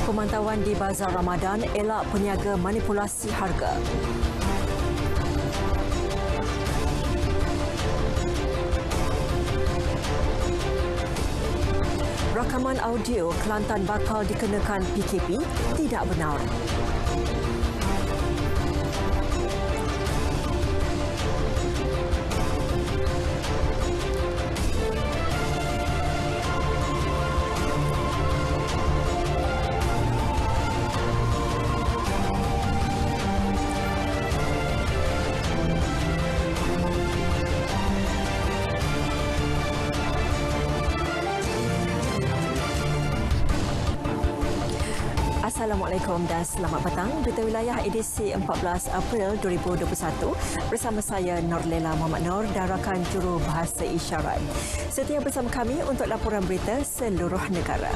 Pemantauan di Bazar Ramadan elak peniaga manipulasi harga. Rakaman audio Kelantan bakal dikenakan PKP tidak benar. Assalamualaikum dan selamat petang. Berita wilayah edisi 14 April 2021 bersama saya Norlela Muhammad Nur dan rakan juru bahasa isyarat. Setia bersama kami untuk laporan berita seluruh negara.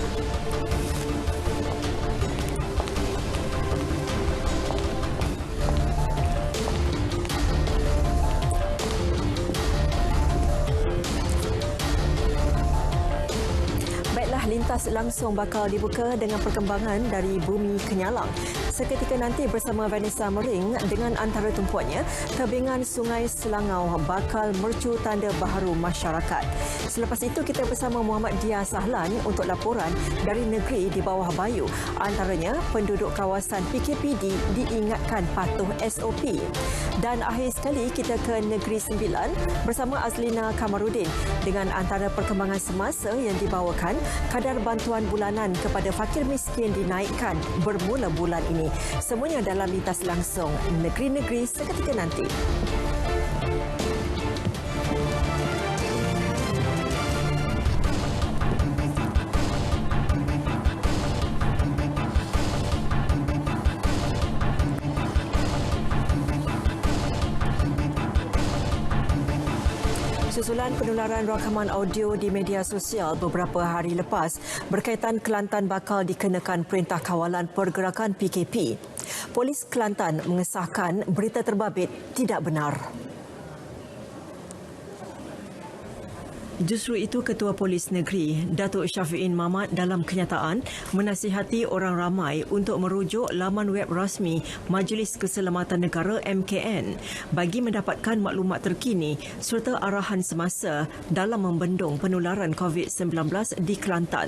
Lintas langsung bakal dibuka dengan perkembangan dari Bumi Kenyalang. Seketika nanti bersama Vanessa Mering dengan antara tumpuannya, tebingan Sungai Selangau bakal mercu tanda baharu masyarakat. Selepas itu kita bersama Muhammad Dia Sahlan untuk laporan dari negeri di bawah bayu. Antaranya, penduduk kawasan PKPD diingatkan patuh SOP. Dan akhir sekali kita ke Negeri Sembilan bersama Azlina Kamarudin dengan antara perkembangan semasa yang dibawakan, kadar bantuan bulanan kepada fakir miskin dinaikkan bermula bulan ini. Semuanya dalam lintas langsung negeri-negeri seketika nanti. Susulan penularan rakaman audio di media sosial beberapa hari lepas berkaitan Kelantan bakal dikenakan Perintah Kawalan Pergerakan PKP. Polis Kelantan mengesahkan berita terbabit tidak benar. Justru itu Ketua Polis Negeri, Datuk Syafi'in Mamat dalam kenyataan menasihati orang ramai untuk merujuk laman web rasmi Majlis Keselamatan Negara MKN bagi mendapatkan maklumat terkini serta arahan semasa dalam membendung penularan COVID-19 di Kelantan.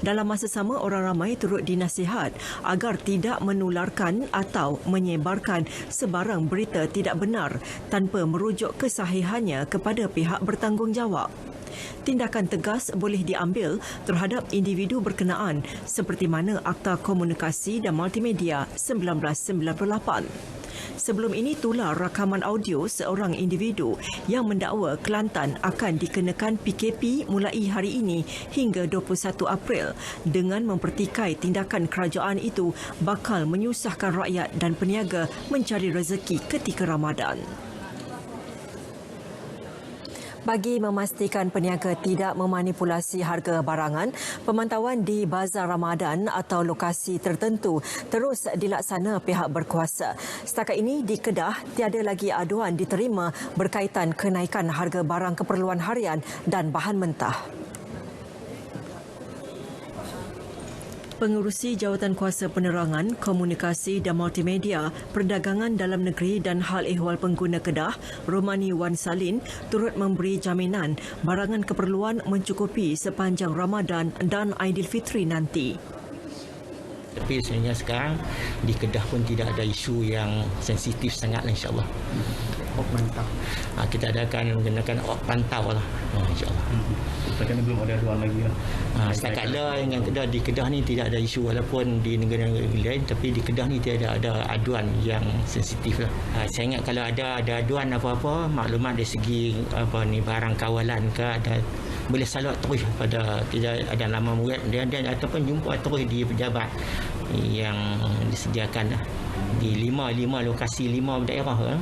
Dalam masa sama, orang ramai turut dinasihat agar tidak menularkan atau menyebarkan sebarang berita tidak benar tanpa merujuk kesahihannya kepada pihak bertanggungjawab. Tindakan tegas boleh diambil terhadap individu berkenaan seperti mana Akta Komunikasi dan Multimedia 1998. Sebelum ini tular rakaman audio seorang individu yang mendakwa Kelantan akan dikenakan PKP mulai hari ini hingga 21 April dengan mempertikai tindakan kerajaan itu bakal menyusahkan rakyat dan peniaga mencari rezeki ketika Ramadan. Bagi memastikan peniaga tidak memanipulasi harga barangan, pemantauan di Bazar Ramadan atau lokasi tertentu terus dilaksana pihak berkuasa. Setakat ini di Kedah tiada lagi aduan diterima berkaitan kenaikan harga barang keperluan harian dan bahan mentah. Pengerusi Jawatan Kuasa Penerangan, Komunikasi dan Multimedia, Perdagangan Dalam Negeri dan Hal Ehwal Pengguna Kedah, Romani Wan Salin, turut memberi jaminan barangan keperluan mencukupi sepanjang Ramadan dan Aidilfitri nanti. Tapi sebenarnya sekarang di Kedah pun tidak ada isu yang sensitif sangat, insyaAllah. Pantau. Kita akan menggunakan pantau lah, insyaAllah. Setakat ini belum ada aduan lagi lah. Setakatlah dengan Kedah, di Kedah ni tidak ada isu, walaupun di negara-negara lain, tapi di Kedah ni tidak ada aduan yang sensitif lah. Saya ingat kalau ada aduan apa-apa, maklumat dari segi barang kawalan ke, ada boleh salot terus pada tidak ada laman web dia ataupun jumpa terus di pejabat yang disediakan di lima lokasi, 5 daerah.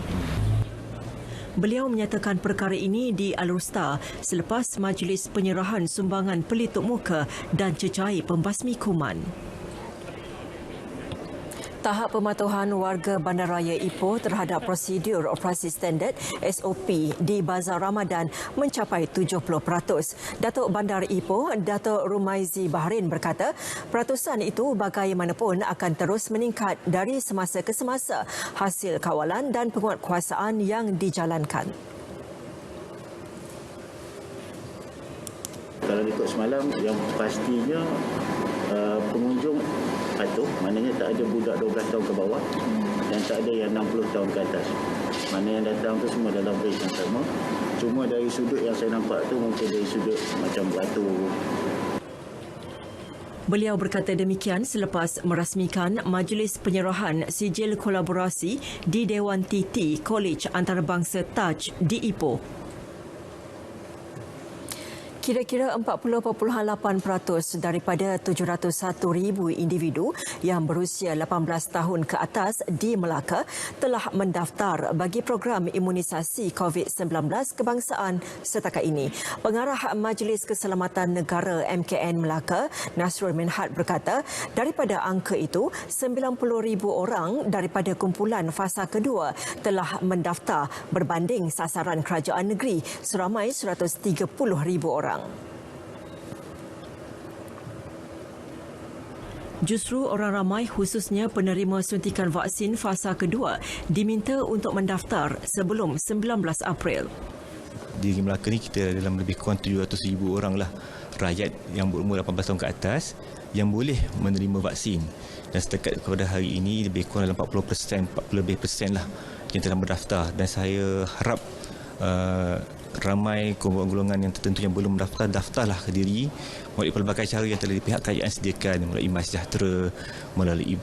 Beliau menyatakan perkara ini di Al-Rusta selepas majlis penyerahan sumbangan pelitup muka dan cecair pembasmi kuman. Tahap pematuhan warga Bandaraya Ipoh terhadap prosedur operasi standard SOP di Bazar Ramadan mencapai 70%. Datuk Bandar Ipoh, Datuk Rumaizi Bahrin berkata, peratusan itu bagaimanapun akan terus meningkat dari semasa ke semasa hasil kawalan dan penguatkuasaan yang dijalankan. Kalau ikut semalam, yang pastinya pengunjung patuh, maknanya tak ada budak 12 tahun ke bawah dan tak ada yang 60 tahun ke atas. Mana yang datang tu semua dalam range yang sama. Cuma dari sudut yang saya nampak tu mungkin dari sudut macam beratur. Beliau berkata demikian selepas merasmikan Majlis Penyerahan Sijil Kolaborasi di Dewan TT Kolej Antarabangsa Taj di Ipoh. Kira-kira 40.8% daripada 701,000 individu yang berusia 18 tahun ke atas di Melaka telah mendaftar bagi program imunisasi COVID-19 kebangsaan setakat ini. Pengarah Majlis Keselamatan Negara MKN Melaka, Nasrul Minhad berkata, daripada angka itu, 90,000 orang daripada kumpulan fasa kedua telah mendaftar berbanding sasaran kerajaan negeri seramai 130,000 orang. Justru orang ramai khususnya penerima suntikan vaksin fasa kedua diminta untuk mendaftar sebelum 19 April. Di Melaka ni kita dalam lebih kurang 700,000 orang lah rakyat yang berumur 18 tahun ke atas yang boleh menerima vaksin. Dan setakat kepada hari ini lebih kurang dalam 40% lebih persen lah yang telah mendaftar. Dan saya harap ramai golongan yang tertentu yang belum mendaftar, daftarlah ke diri melalui pelbagai cara yang telah pihak kerajaan sediakan, melalui MySejahtera, melalui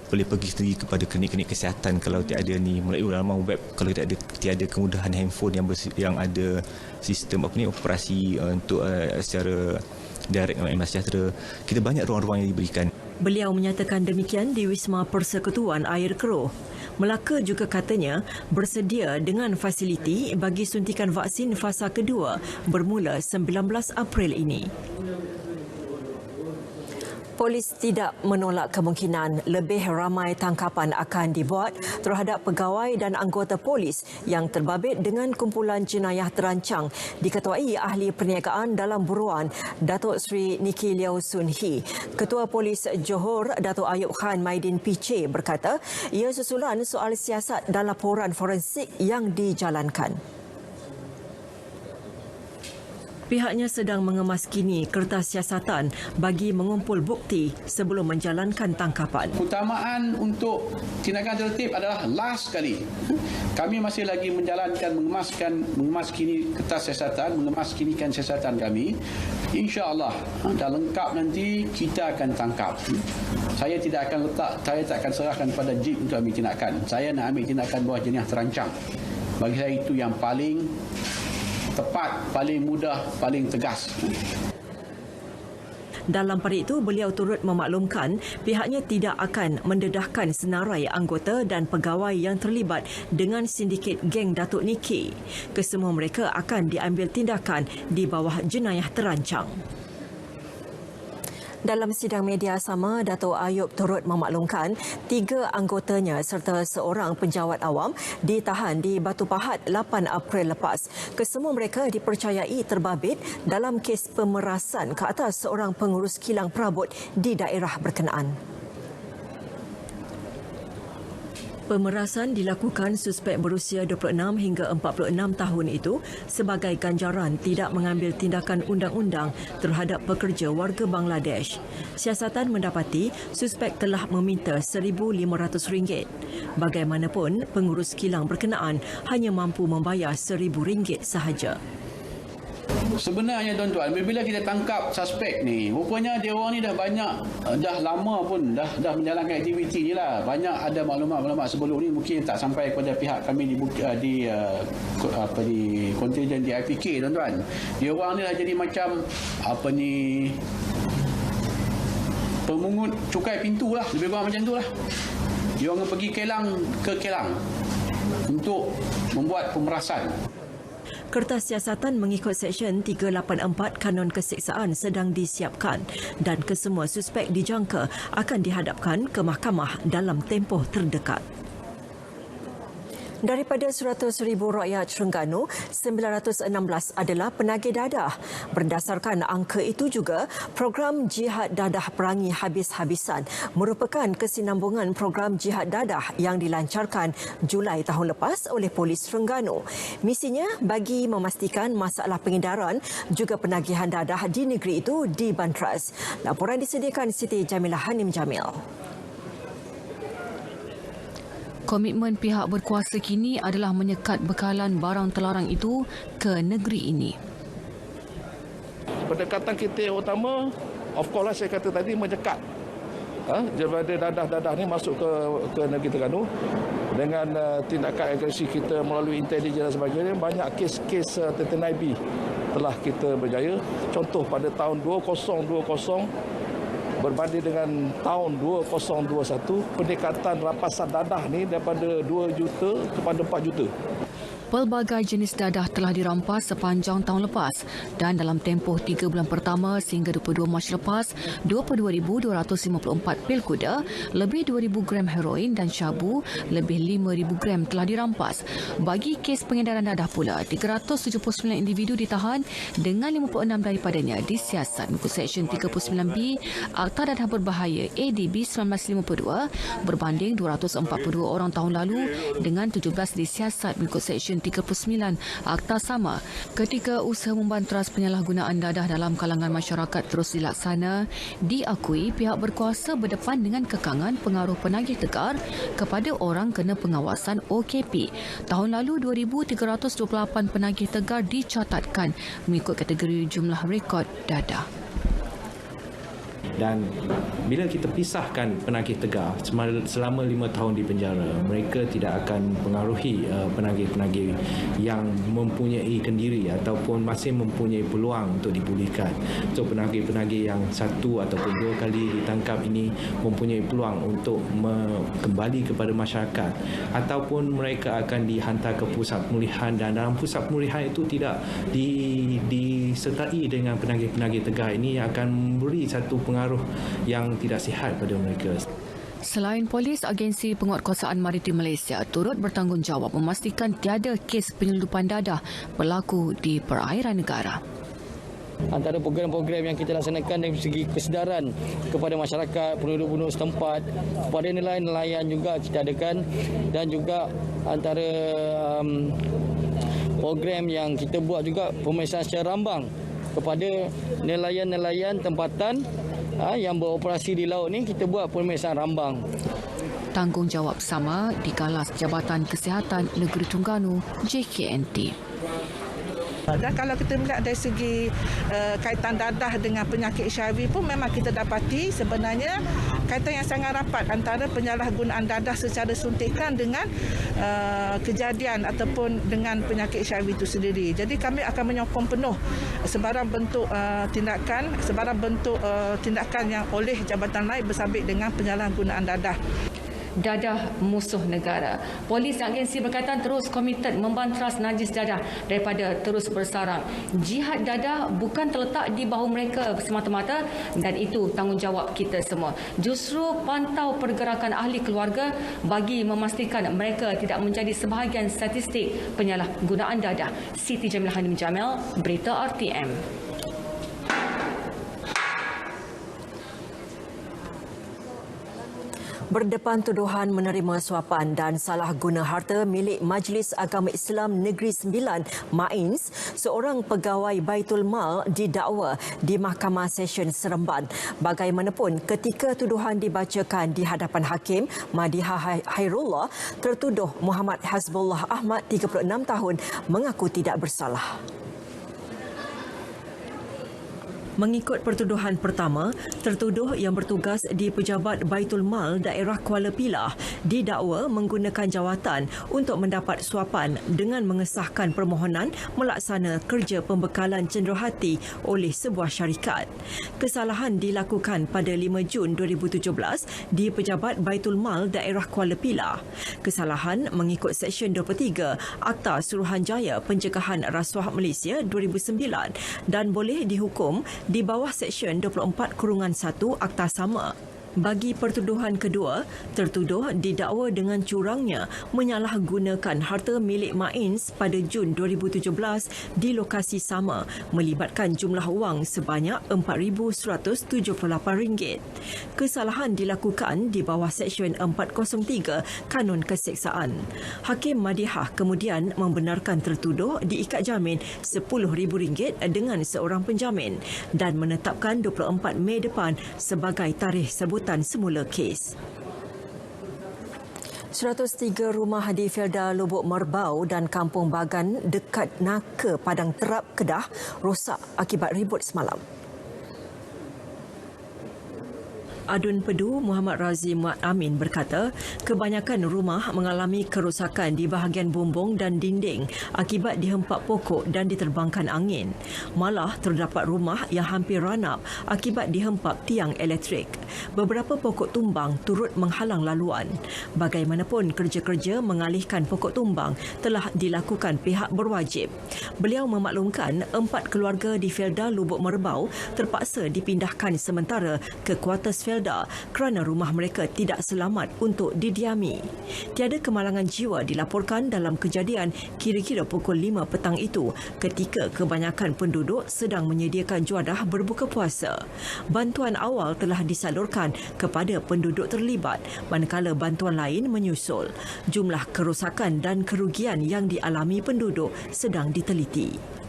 boleh pergi sendiri kepada klinik-klinik kesihatan kalau tiada ni, melalui laman web kalau tiada kemudahan handphone yang ada sistem operasi untuk secara direct MySejahtera. Kita banyak ruang-ruang yang diberikan. Beliau menyatakan demikian di Wisma Persekutuan Air Keruh. Melaka juga katanya bersedia dengan fasiliti bagi suntikan vaksin fasa kedua bermula 19 April ini. Polis tidak menolak kemungkinan lebih ramai tangkapan akan dibuat terhadap pegawai dan anggota polis yang terbabit dengan kumpulan jenayah terancang, diketuai Ahli Perniagaan dalam Buruan Datuk Seri Niki Liao Sun Hee. Ketua Polis Johor Datuk Ayub Khan Maidin PC berkata ia susulan soal siasat dan laporan forensik yang dijalankan. Pihaknya sedang mengemaskini kertas siasatan bagi mengumpul bukti sebelum menjalankan tangkapan. Utamaan untuk tindakan tertib adalah last sekali. Kami masih lagi menjalankan mengemaskini kertas siasatan, mengemaskinikan siasatan kami. InsyaAllah dah lengkap nanti kita akan tangkap. Saya tak akan serahkan pada JIP untuk ambil tindakan. Saya nak ambil tindakan bawah jenayah terancang. Bagi saya itu yang paling tepat, paling mudah, paling tegas. Dalam pada itu, beliau turut memaklumkan pihaknya tidak akan mendedahkan senarai anggota dan pegawai yang terlibat dengan sindiket geng Datuk Niki. Kesemua mereka akan diambil tindakan di bawah jenayah terancang. Dalam sidang media sama, Datuk Ayub turut memaklumkan 3 anggotanya serta seorang penjawat awam ditahan di Batu Pahat 8 April lepas. Kesemua mereka dipercayai terbabit dalam kes pemerasan ke atas seorang pengurus kilang perabot di daerah berkenaan. Pemerasan dilakukan suspek berusia 26 hingga 46 tahun itu sebagai ganjaran tidak mengambil tindakan undang-undang terhadap pekerja warga Bangladesh. Siasatan mendapati suspek telah meminta RM1,500. Bagaimanapun, pengurus kilang berkenaan hanya mampu membayar RM1,000 sahaja. Sebenarnya tuan-tuan, bila kita tangkap suspek ni, rupanya dia orang ni dah banyak, dah lama pun dah menjalankan aktiviti ni lah. Banyak ada maklumat-maklumat sebelum ni mungkin tak sampai kepada pihak kami di kontingen di IPK, tuan-tuan. Dia orang ni dah jadi macam pemungut cukai pintu lah, lebih kurang macam tu lah. Dia orang pergi ke kelang untuk membuat pemerasan. Kertas siasatan mengikut Seksyen 384 Kanun Keseksaan sedang disiapkan dan kesemua suspek dijangka akan dihadapkan ke mahkamah dalam tempoh terdekat. Daripada 100,000 rakyat Terengganu, 916 adalah penagih dadah. Berdasarkan angka itu juga, program Jihad Dadah Perangi Habis-Habisan merupakan kesinambungan program Jihad Dadah yang dilancarkan Julai tahun lepas oleh Polis Terengganu. Misinya bagi memastikan masalah pengedaran juga penagihan dadah di negeri itu dibantras. Laporan disediakan Siti Jamilah Hanim Jamil. Komitmen pihak berkuasa kini adalah menyekat bekalan barang terlarang itu ke negeri ini. Pendekatan kita yang utama, of course lah saya kata tadi, menyekat daripada dadah-dadah ni masuk ke negeri Terengganu. Dengan tindakan agresi kita melalui intelijen dan sebagainya, banyak kes-kes TTNIB telah kita berjaya. Contoh pada tahun 2020 berbanding dengan tahun 2021, pendekatan rampasan dadah ni daripada 2 juta kepada 4 juta. Pelbagai jenis dadah telah dirampas sepanjang tahun lepas dan dalam tempoh 3 bulan pertama sehingga 22 Mac lepas, 22,254 pil kuda, lebih 2,000 gram heroin dan syabu, lebih 5,000 gram telah dirampas. Bagi kes pengedaran dadah pula, 379 individu ditahan dengan 56 daripadanya disiasat mengikut Seksyen 39B Akta Dadah Berbahaya ADB 1952 berbanding 242 orang tahun lalu dengan 17 disiasat mengikut Seksyen 39 Akta sama. Ketika usaha membantras penyalahgunaan dadah dalam kalangan masyarakat terus dilaksana, diakui pihak berkuasa berdepan dengan kekangan pengaruh penagih tegar kepada orang kena pengawasan OKP. Tahun lalu 2,328 penagih tegar dicatatkan mengikut kategori jumlah rekod dadah. Dan bila kita pisahkan penagih tegar selama 5 tahun di penjara, mereka tidak akan pengaruhi penagih-penagih yang mempunyai kendiri ataupun masih mempunyai peluang untuk dipulihkan. So penagih-penagih yang 1 ataupun 2 kali ditangkap ini mempunyai peluang untuk kembali kepada masyarakat, ataupun mereka akan dihantar ke pusat pemulihan, dan dalam pusat pemulihan itu tidak disertai dengan penagih-penagih tegar ini yang akan memberi satu pengaruh yang tidak sihat pada mereka. Selain polis, agensi penguatkuasaan maritim Malaysia turut bertanggungjawab memastikan tiada kes penyeludupan dadah berlaku di perairan negara. Antara program-program yang kita laksanakan dari segi kesedaran kepada masyarakat, penduduk-penduduk setempat, pada nelayan-nelayan juga kita adakan, dan juga antara program yang kita buat juga pemeriksaan secara rambang kepada nelayan-nelayan tempatan yang beroperasi di laut ni, kita buat pemeriksaan rambang. Tanggungjawab sama dikalas Jabatan Kesihatan Negeri Terengganu JKNT. Dan kalau kita melihat dari segi kaitan dadah dengan penyakit HIV pun memang kita dapati sebenarnya kaitan yang sangat rapat antara penyalahgunaan dadah secara suntikan dengan kejadian ataupun dengan penyakit HIV itu sendiri. Jadi kami akan menyokong penuh sebarang bentuk tindakan yang oleh jabatan lain bersabit dengan penyalahgunaan dadah. Dadah musuh negara. Polis dan agensi berkaitan terus komited membantras najis dadah daripada terus bersarang. Jihad dadah bukan terletak di bahu mereka semata-mata, dan itu tanggungjawab kita semua. Justru pantau pergerakan ahli keluarga bagi memastikan mereka tidak menjadi sebahagian statistik penyalahgunaan dadah. Siti Jamilah Hanim Jamil, Berita RTM. Berdepan tuduhan menerima suapan dan salah guna harta milik Majlis Agama Islam Negeri Sembilan Mains, seorang pegawai Baitul Mal didakwa di Mahkamah Session Seremban. Bagaimanapun, ketika tuduhan dibacakan di hadapan Hakim Madiha Hairullah, tertuduh Muhammad Hasbullah Ahmad, 36 tahun, mengaku tidak bersalah. Mengikut pertuduhan pertama, tertuduh yang bertugas di Pejabat Baitul Mal Daerah Kuala Pilah didakwa menggunakan jawatan untuk mendapat suapan dengan mengesahkan permohonan melaksana kerja pembekalan cenderahati oleh sebuah syarikat. Kesalahan dilakukan pada 5 Jun 2017 di Pejabat Baitul Mal Daerah Kuala Pilah. Kesalahan mengikut Seksyen 23 Akta Suruhanjaya Pencegahan Rasuah Malaysia 2009 dan boleh dihukum di bawah Seksyen 24-1 Akta sama. Bagi pertuduhan kedua, tertuduh didakwa dengan curangnya menyalahgunakan harta milik Mains pada Jun 2017 di lokasi sama melibatkan jumlah wang sebanyak RM4,178. Kesalahan dilakukan di bawah Seksyen 403 Kanun Keseksaan. Hakim Madihah kemudian membenarkan tertuduh diikat jamin RM10,000 dengan seorang penjamin dan menetapkan 24 Mei depan sebagai tarikh sebutan semula kes. 103 rumah di Felda Lubuk Merbau dan Kampung Bagan dekat Naka Padang Terap, Kedah rosak akibat ribut semalam. Adun Pedu Muhammad Razi Muad Amin berkata, kebanyakan rumah mengalami kerosakan di bahagian bumbung dan dinding akibat dihempak pokok dan diterbangkan angin. Malah terdapat rumah yang hampir ranap akibat dihempak tiang elektrik. Beberapa pokok tumbang turut menghalang laluan. Bagaimanapun, kerja-kerja mengalihkan pokok tumbang telah dilakukan pihak berwajib. Beliau memaklumkan 4 keluarga di Felda Lubuk Merbau terpaksa dipindahkan sementara ke kuartus Felda kerana rumah mereka tidak selamat untuk didiami. Tiada kemalangan jiwa dilaporkan dalam kejadian kira-kira pukul 5 petang itu ketika kebanyakan penduduk sedang menyediakan juadah berbuka puasa. Bantuan awal telah disalurkan kepada penduduk terlibat manakala bantuan lain menyusul. Jumlah kerosakan dan kerugian yang dialami penduduk sedang diteliti.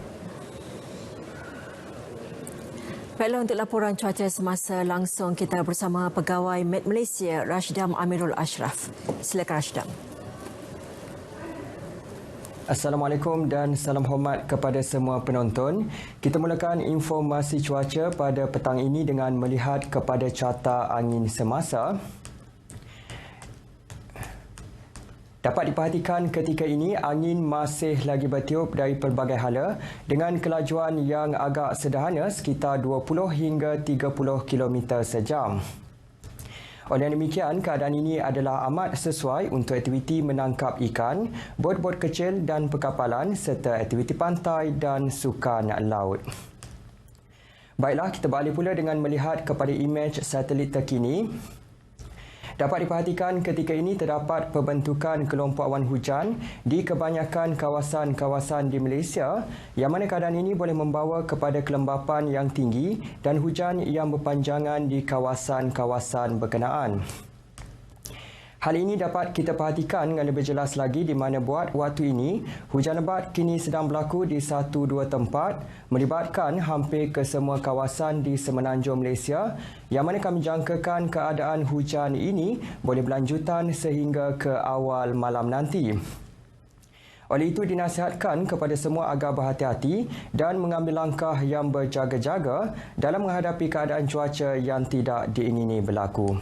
Baiklah, untuk laporan cuaca semasa langsung kita bersama Pegawai Met Malaysia Rashdam Amirul Ashraf. Silakan Rashdam. Assalamualaikum dan salam hormat kepada semua penonton. Kita mulakan informasi cuaca pada petang ini dengan melihat kepada carta angin semasa. Dapat diperhatikan ketika ini angin masih lagi bertiup dari pelbagai hala dengan kelajuan yang agak sederhana sekitar 20 hingga 30 km sejam. Oleh demikian, keadaan ini adalah amat sesuai untuk aktiviti menangkap ikan, bot-bot kecil dan perkapalan serta aktiviti pantai dan sukan laut. Baiklah, kita beralih pula dengan melihat kepada imej satelit terkini. Dapat diperhatikan ketika ini terdapat pembentukan kelompok awan hujan di kebanyakan kawasan-kawasan di Malaysia yang mana keadaan ini boleh membawa kepada kelembapan yang tinggi dan hujan yang berpanjangan di kawasan-kawasan berkenaan. Hal ini dapat kita perhatikan dengan lebih jelas lagi di mana buat waktu ini hujan lebat kini sedang berlaku di 1-2 tempat melibatkan hampir ke semua kawasan di semenanjung Malaysia yang mana kami jangkakan keadaan hujan ini boleh berlanjutan sehingga ke awal malam nanti. Oleh itu dinasihatkan kepada semua agar berhati-hati dan mengambil langkah yang berjaga-jaga dalam menghadapi keadaan cuaca yang tidak diingini berlaku.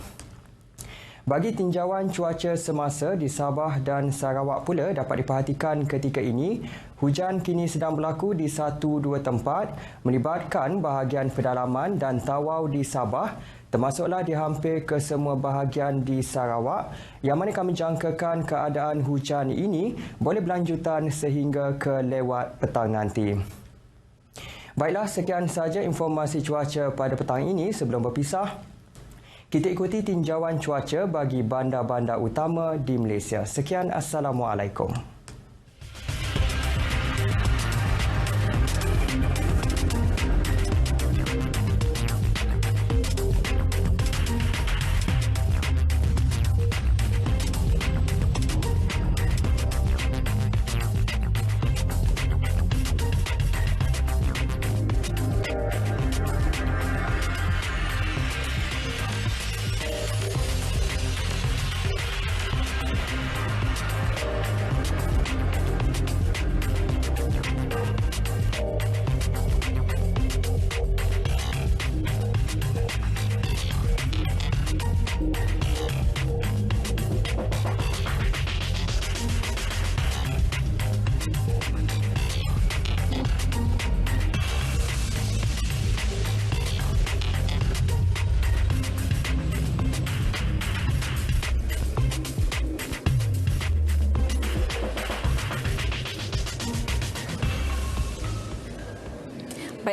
Bagi tinjauan cuaca semasa di Sabah dan Sarawak pula dapat diperhatikan ketika ini, hujan kini sedang berlaku di 1-2 tempat melibatkan bahagian pedalaman dan tawau di Sabah, termasuklah di hampir ke semua bahagian di Sarawak yang mana kami jangkakan keadaan hujan ini boleh berlanjutan sehingga ke lewat petang nanti. Baiklah, sekian sahaja informasi cuaca pada petang ini. Sebelum berpisah, kita ikuti tinjauan cuaca bagi bandar-bandar utama di Malaysia. Sekian, Assalamualaikum.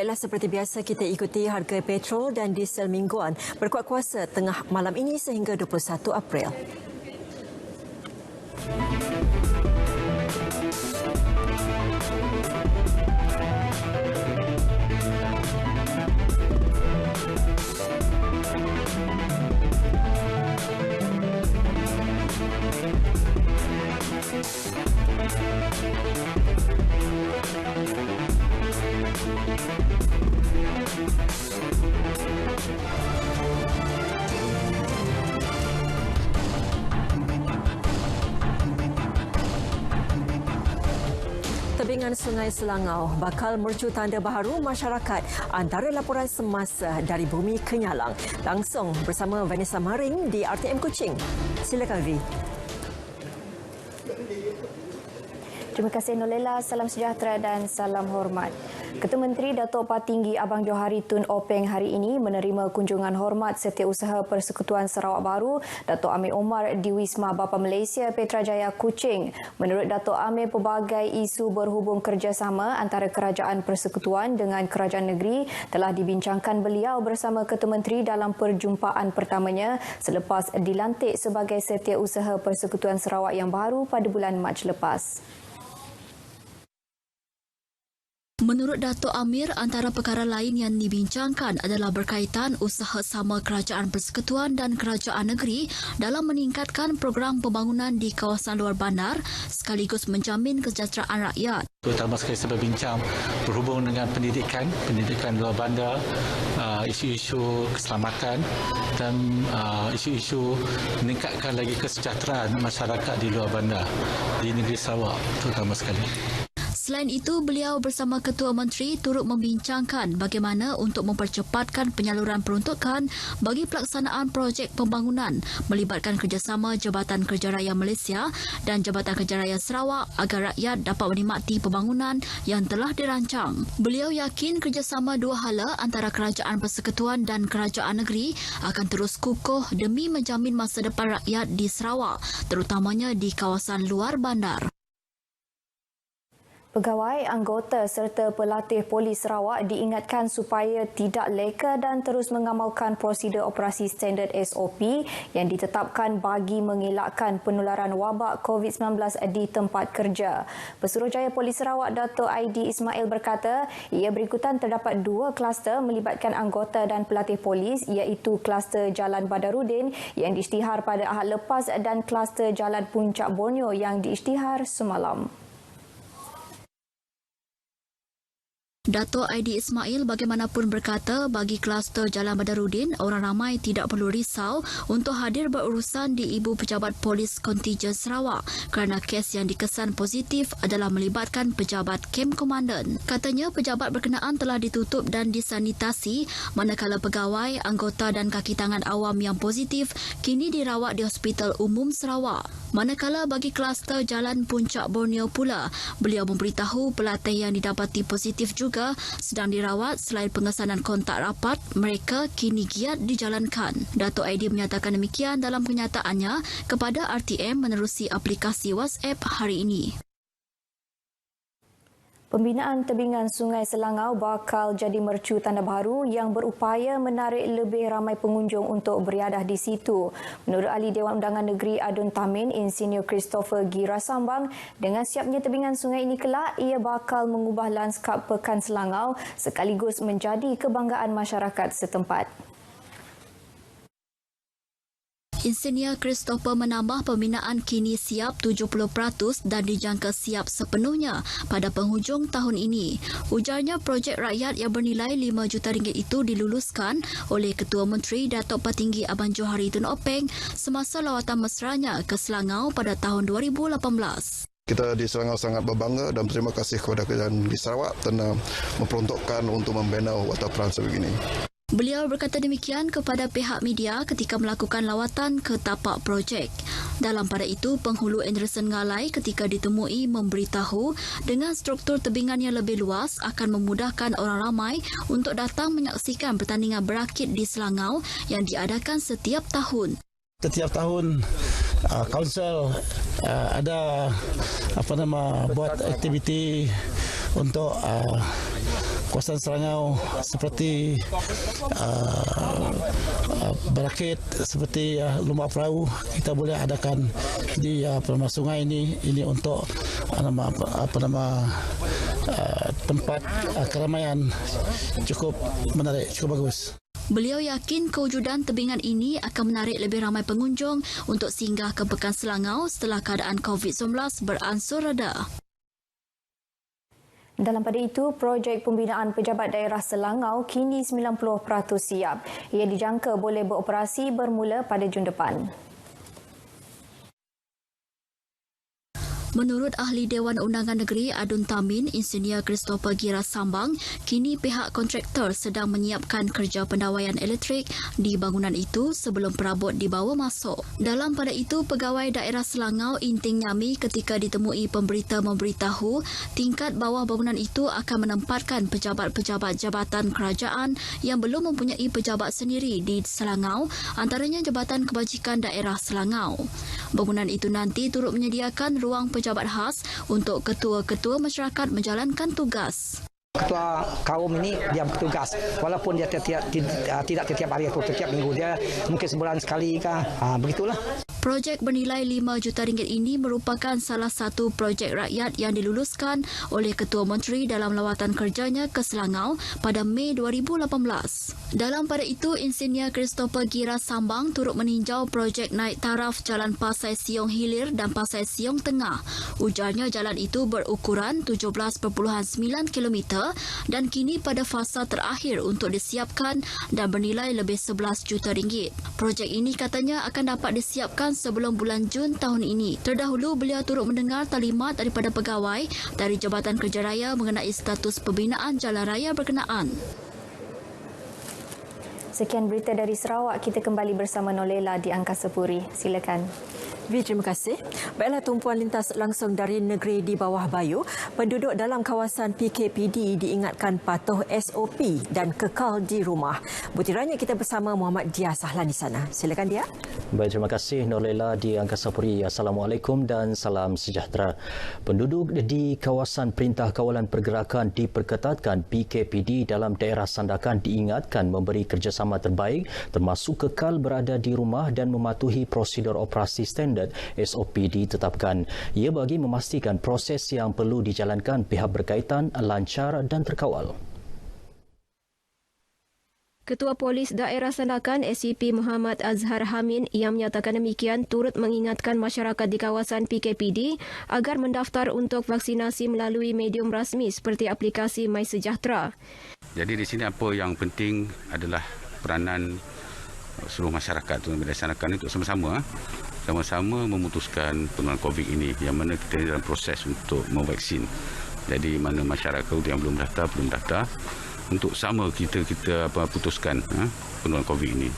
Baiklah, seperti biasa kita ikuti harga petrol dan diesel mingguan berkuat kuasa tengah malam ini sehingga 21 April. Tebingan Sungai Selangau bakal mercu tanda baharu masyarakat antara laporan semasa dari bumi ke Nyalang. Langsung bersama Vanessa Maring di RTM Kuching. Silakan Vi. Terima kasih Nolela, salam sejahtera dan salam hormat. Ketua Menteri Datuk Patinggi Abang Johari Tun Openg hari ini menerima kunjungan hormat Setiausaha Persekutuan Sarawak Baru Datuk Amir Omar di Wisma Bapa Malaysia Petrajaya Kuching. Menurut Datuk Amir, pelbagai isu berhubung kerjasama antara Kerajaan Persekutuan dengan Kerajaan Negeri telah dibincangkan beliau bersama Ketua Menteri dalam perjumpaan pertamanya selepas dilantik sebagai Setiausaha Persekutuan Sarawak yang baru pada bulan Mac lepas. Menurut Datuk Amir, antara perkara lain yang dibincangkan adalah berkaitan usaha sama Kerajaan Persekutuan dan Kerajaan Negeri dalam meningkatkan program pembangunan di kawasan luar bandar sekaligus menjamin kesejahteraan rakyat. Terutama sekali saya berbincang berhubung dengan pendidikan luar bandar, isu-isu keselamatan dan isu-isu meningkatkan lagi kesejahteraan masyarakat di luar bandar di negeri Sarawak terutama sekali. Selain itu, beliau bersama Ketua Menteri turut membincangkan bagaimana untuk mempercepatkan penyaluran peruntukan bagi pelaksanaan projek pembangunan melibatkan kerjasama Jabatan Kerja Raya Malaysia dan Jabatan Kerja Raya Sarawak agar rakyat dapat menikmati pembangunan yang telah dirancang. Beliau yakin kerjasama dua hala antara Kerajaan Persekutuan dan Kerajaan Negeri akan terus kukuh demi menjamin masa depan rakyat di Sarawak, terutamanya di kawasan luar bandar. Pegawai, anggota serta pelatih polis Sarawak diingatkan supaya tidak leka dan terus mengamalkan prosedur operasi standard SOP yang ditetapkan bagi mengelakkan penularan wabak COVID-19 di tempat kerja. Pesuruhjaya Polis Sarawak Dato' Aidi Ismail berkata, ia berikutan terdapat 2 kluster melibatkan anggota dan pelatih polis iaitu kluster Jalan Badarudin yang diisytihar pada Ahad lepas dan kluster Jalan Puncak Borneo yang diisytihar semalam. Dato' Aidi Ismail bagaimanapun berkata bagi kluster Jalan Badarudin, orang ramai tidak perlu risau untuk hadir berurusan di Ibu Pejabat Polis Kontijen Sarawak kerana kes yang dikesan positif adalah melibatkan pejabat kem komandan. Katanya pejabat berkenaan telah ditutup dan disanitasi manakala pegawai, anggota dan kaki tangan awam yang positif kini dirawat di Hospital Umum Sarawak. Manakala bagi kluster Jalan Puncak Borneo pula, beliau memberitahu pelatih yang didapati positif juga sedang dirawat selain pengesanan kontak rapat, mereka kini giat dijalankan. Dato' Aidi menyatakan demikian dalam kenyataannya kepada RTM menerusi aplikasi WhatsApp hari ini. Pembinaan tebingan Sungai Selangau bakal jadi mercu tanda baru yang berupaya menarik lebih ramai pengunjung untuk beriadah di situ. Menurut Ahli Dewan Undangan Negeri Adun Tamin, Insinyur Christopher Gira Sambang, dengan siapnya tebingan sungai ini kelak, ia bakal mengubah lanskap Pekan Selangau sekaligus menjadi kebanggaan masyarakat setempat. Insinyur Christopher menambah pembinaan kini siap 70% dan dijangka siap sepenuhnya pada penghujung tahun ini. Ujarnya projek rakyat yang bernilai RM5 juta itu diluluskan oleh Ketua Menteri Datuk Patinggi Abang Johari Tun Openg semasa lawatan mesranya ke Selangau pada tahun 2018. Kita di Selangau sangat berbangga dan berterima kasih kepada kerajaan di Sarawak kerana memperuntukkan untuk membina waterfront sebegini. Beliau berkata demikian kepada pihak media ketika melakukan lawatan ke tapak projek. Dalam pada itu, penghulu Anderson Ngalai ketika ditemui memberitahu dengan struktur tebingan yang lebih luas akan memudahkan orang ramai untuk datang menyaksikan pertandingan berakit di Selangau yang diadakan setiap tahun. Setiap tahun Kaunsil ada buat aktiviti untuk kawasan Selangau seperti berakit, seperti Lumak Perahu, kita boleh adakan di sungai ini untuk tempat keramaian cukup menarik, cukup bagus. Beliau yakin kewujudan tebingan ini akan menarik lebih ramai pengunjung untuk singgah ke Pekan Selangau setelah keadaan COVID-19 beransur reda. Dalam pada itu, projek pembinaan pejabat daerah Selangau kini 90% siap. Ia dijangka boleh beroperasi bermula pada Jun depan. Menurut Ahli Dewan Undangan Negeri Adun Tamin, Insinyur Christopher Gira Sambang, kini pihak kontraktor sedang menyiapkan kerja pendawaian elektrik di bangunan itu sebelum perabot dibawa masuk. Dalam pada itu, Pegawai Daerah Selangau Inting Nyami ketika ditemui pemberita memberitahu tingkat bawah bangunan itu akan menempatkan pejabat-pejabat jabatan kerajaan yang belum mempunyai pejabat sendiri di Selangau, antaranya Jabatan Kebajikan Daerah Selangau. Bangunan itu nanti turut menyediakan ruang pejabat khas untuk ketua-ketua masyarakat menjalankan tugas. Ketua kaum ini dia bertugas walaupun dia tidak setiap hari atau setiap minggu, dia mungkin sebulan sekali kah, begitulah. Projek bernilai RM5 juta ini merupakan salah satu projek rakyat yang diluluskan oleh Ketua Menteri dalam lawatan kerjanya ke Selangau pada Mei 2018. Dalam pada itu, Insinyur Christopher Gira Sambang turut meninjau projek naik taraf Jalan Pasai Siong Hilir dan Pasai Siong Tengah. Ujarnya jalan itu berukuran 17.9 km dan kini pada fasa terakhir untuk disiapkan dan bernilai lebih RM11 juta. Projek ini katanya akan dapat disiapkan sebelum bulan Jun tahun ini. Terdahulu, beliau turut mendengar taklimat daripada pegawai dari Jabatan Kerja Raya mengenai status pembinaan jalan raya berkenaan. Sekian berita dari Sarawak. Kita kembali bersama Nolela di Angkasa Puri. Silakan. Terima kasih. Baiklah, tumpuan lintas langsung dari negeri di bawah Bayu. Penduduk dalam kawasan PKPD diingatkan patuh SOP dan kekal di rumah. Butiranya kita bersama Muhammad Dia Sahlan di sana. Silakan Dia. Baik, terima kasih Nolela di Angkasa Puri. Assalamualaikum dan salam sejahtera. Penduduk di kawasan Perintah Kawalan Pergerakan diperketatkan PKPD dalam daerah Sandakan diingatkan memberi kerjasama terbaik termasuk kekal berada di rumah dan mematuhi prosedur operasi standard SOP ditetapkan. Ia bagi memastikan proses yang perlu dijalankan pihak berkaitan lancar dan terkawal. Ketua Polis Daerah Sandakan SCP Muhammad Azhar Hamin yang menyatakan demikian turut mengingatkan masyarakat di kawasan PKPD agar mendaftar untuk vaksinasi melalui medium rasmi seperti aplikasi MySejahtera. Jadi di sini apa yang penting adalah peranan seluruh masyarakat untuk Sandakan untuk sama-sama memutuskan penularan COVID ini, yang mana kita dalam proses untuk memvaksin. Jadi mana masyarakat yang belum daftar untuk sama kita putuskan penularan COVID ini.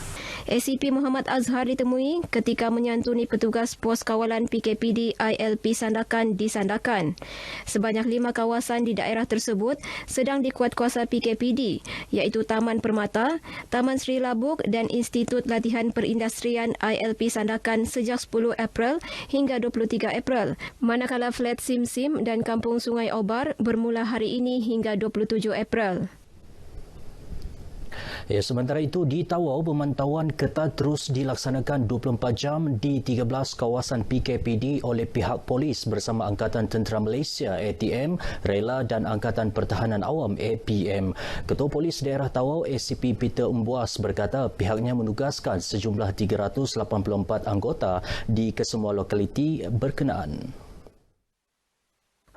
SCP Muhammad Azhar ditemui ketika menyantuni petugas pos kawalan PKPD ILP Sandakan di Sandakan. Sebanyak 5 kawasan di daerah tersebut sedang dikuatkuasa PKPD, iaitu Taman Permata, Taman Sri Labuk dan Institut Latihan Perindustrian ILP Sandakan sejak 10 April hingga 23 April. Manakala Flat Sim Sim dan Kampung Sungai Obar bermula hari ini hingga 27 April. Sementara itu, di Tawau, pemantauan ketat terus dilaksanakan 24 jam di 13 kawasan PKPD oleh pihak polis bersama Angkatan Tentera Malaysia ATM, Rela dan Angkatan Pertahanan Awam APM. Ketua Polis Daerah Tawau SCP Peter Umbuas berkata pihaknya menugaskan sejumlah 384 anggota di kesemua lokaliti berkenaan.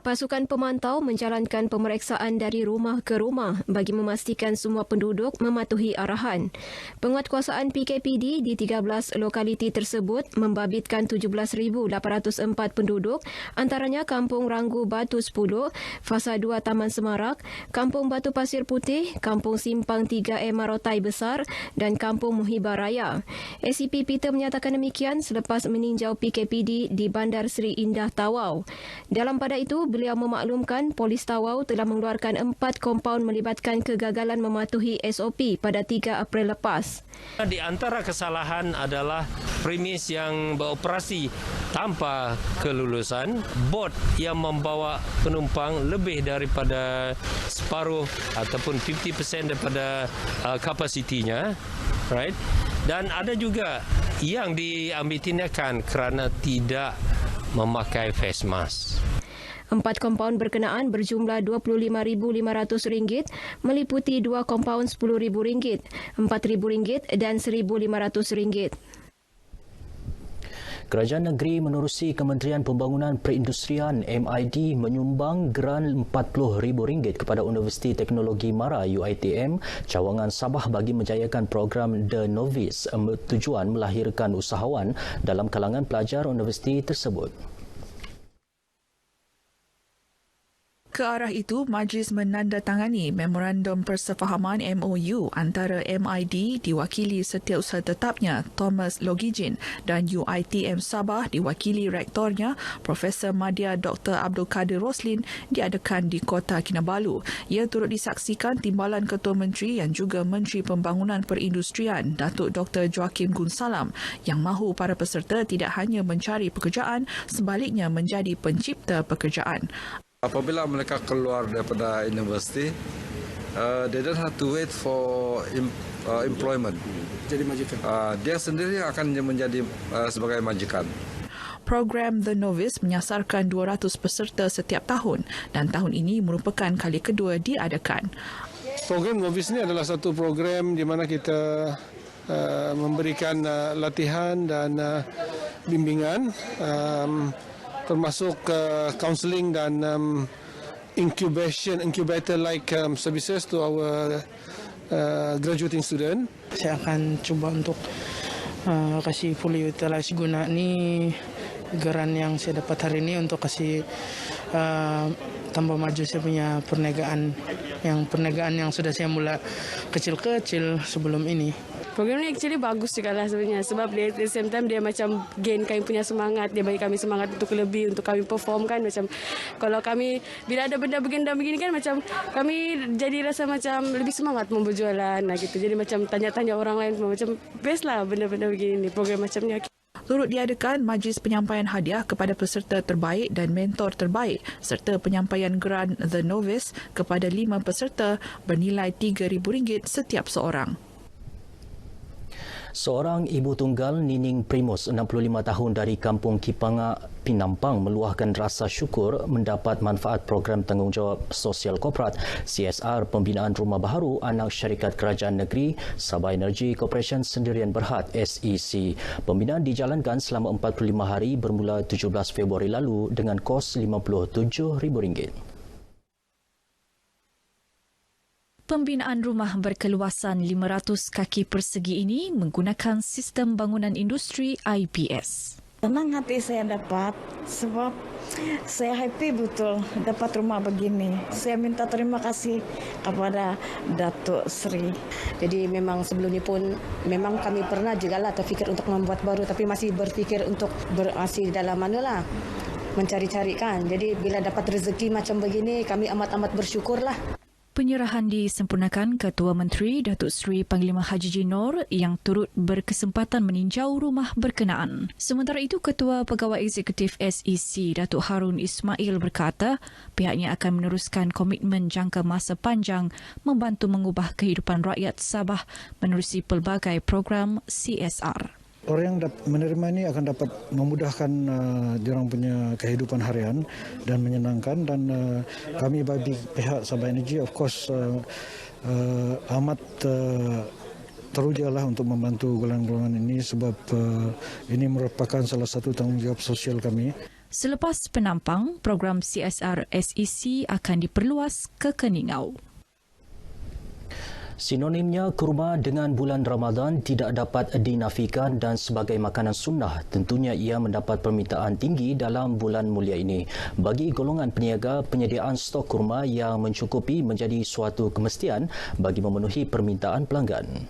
Pasukan pemantau menjalankan pemeriksaan dari rumah ke rumah bagi memastikan semua penduduk mematuhi arahan. Penguatkuasaan PKPD di 13 lokaliti tersebut membabitkan 17,804 penduduk, antaranya Kampung Ranggu Batu 10, Fasa 2 Taman Semarak, Kampung Batu Pasir Putih, Kampung Simpang 3 Marotai Besar dan Kampung Muhibah Raya. SCP Peter menyatakan demikian selepas meninjau PKPD di Bandar Seri Indah Tawau. Dalam pada itu, beliau memaklumkan Polis Tawau telah mengeluarkan 4 kompaun melibatkan kegagalan mematuhi SOP pada 3 April lepas. Di antara kesalahan adalah premis yang beroperasi tanpa kelulusan, bot yang membawa penumpang lebih daripada separuh ataupun 50% daripada kapasitinya, right? Dan ada juga yang diambil tindakan kerana tidak memakai face mask. 4 kompaun berkenaan berjumlah RM25,500 meliputi 2 kompaun RM10,000, RM4,000 dan RM1,500. Kerajaan negeri menerusi Kementerian Pembangunan Perindustrian MID menyumbang geran RM40,000 kepada Universiti Teknologi Mara UiTM cawangan Sabah bagi menjayakan program The Novice tujuan melahirkan usahawan dalam kalangan pelajar universiti tersebut. Ke arah itu, Majlis menandatangani Memorandum Persefahaman MOU antara MID diwakili Setiausaha Tetapnya Thomas Logijin dan UiTM Sabah diwakili Rektornya Profesor Madya Dr. Abdul Kadir Roslin diadakan di Kota Kinabalu. Ia turut disaksikan Timbalan Ketua Menteri yang juga Menteri Pembangunan Perindustrian Datuk Dr. Joakim Gunsalam yang mahu para peserta tidak hanya mencari pekerjaan, sebaliknya menjadi pencipta pekerjaan. Apabila mereka keluar daripada universiti, they don't have to wait for employment. Jadi majikan. Dia sendiri akan menjadi sebagai majikan. Program The Novice menyasarkan 200 peserta setiap tahun dan tahun ini merupakan kali kedua diadakan. Program Novice ini adalah satu program di mana kita memberikan latihan dan bimbingan termasuk counselling dan incubator like services to our graduating student. Saya akan cuba untuk kasih full utilize guna ni geran yang saya dapat hari ini untuk kasih tambah maju saya punya perniagaan yang sudah saya mula kecil-kecil sebelum ini. Program ni actually bagus juga lah sebenarnya sebab dia at the same time dia macam gain kami punya semangat, dia bagi kami semangat untuk lebih, untuk kami perform kan. Macam kalau kami bila ada benda begini kan macam kami jadi rasa macam lebih semangat memberjualan gitu. Jadi macam tanya-tanya orang lain macam best lah benda-benda begini, program macam ni. Turut diadakan majlis penyampaian hadiah kepada peserta terbaik dan mentor terbaik serta penyampaian geran The Novice kepada 5 peserta bernilai RM3,000 setiap seorang. Seorang ibu tunggal Nining Primus, 65 tahun dari Kampung Kipanga, Pinampang meluahkan rasa syukur mendapat manfaat program tanggungjawab sosial korporat CSR pembinaan rumah baharu anak syarikat kerajaan negeri Sabah Energy Corporation Sendirian Berhad SEC. Pembinaan dijalankan selama 45 hari bermula 17 Februari lalu dengan kos RM57,000. Pembinaan rumah berkeluasan 500 kaki persegi ini menggunakan sistem bangunan industri IPS. Senang hati saya dapat sebab saya happy betul dapat rumah begini. Saya minta terima kasih kepada Datuk Sri. Jadi memang sebelum ini pun memang kami pernah juga lah terfikir untuk membuat baru tapi masih berfikir untuk masih dalam manalah mencari-cari kan. Jadi bila dapat rezeki macam begini kami amat-amat bersyukurlah. Penyerahan disempurnakan Ketua Menteri Datuk Seri Panglima Haji Jinor yang turut berkesempatan meninjau rumah berkenaan. Sementara itu, Ketua Pegawai Eksekutif SEC Datuk Harun Ismail berkata pihaknya akan meneruskan komitmen jangka masa panjang membantu mengubah kehidupan rakyat Sabah menerusi pelbagai program CSR. Orang yang menerima ini akan dapat memudahkan diorang punya kehidupan harian dan menyenangkan dan kami bagi pihak Sabah Energy of course amat terujalah untuk membantu golongan-golongan ini sebab ini merupakan salah satu tanggungjawab sosial kami. Selepas Penampang, program CSR SEC akan diperluas ke Keningau. Sinonimnya kurma dengan bulan Ramadan tidak dapat dinafikan dan sebagai makanan sunnah, tentunya ia mendapat permintaan tinggi dalam bulan mulia ini. Bagi golongan peniaga, penyediaan stok kurma yang mencukupi menjadi suatu kemestian bagi memenuhi permintaan pelanggan.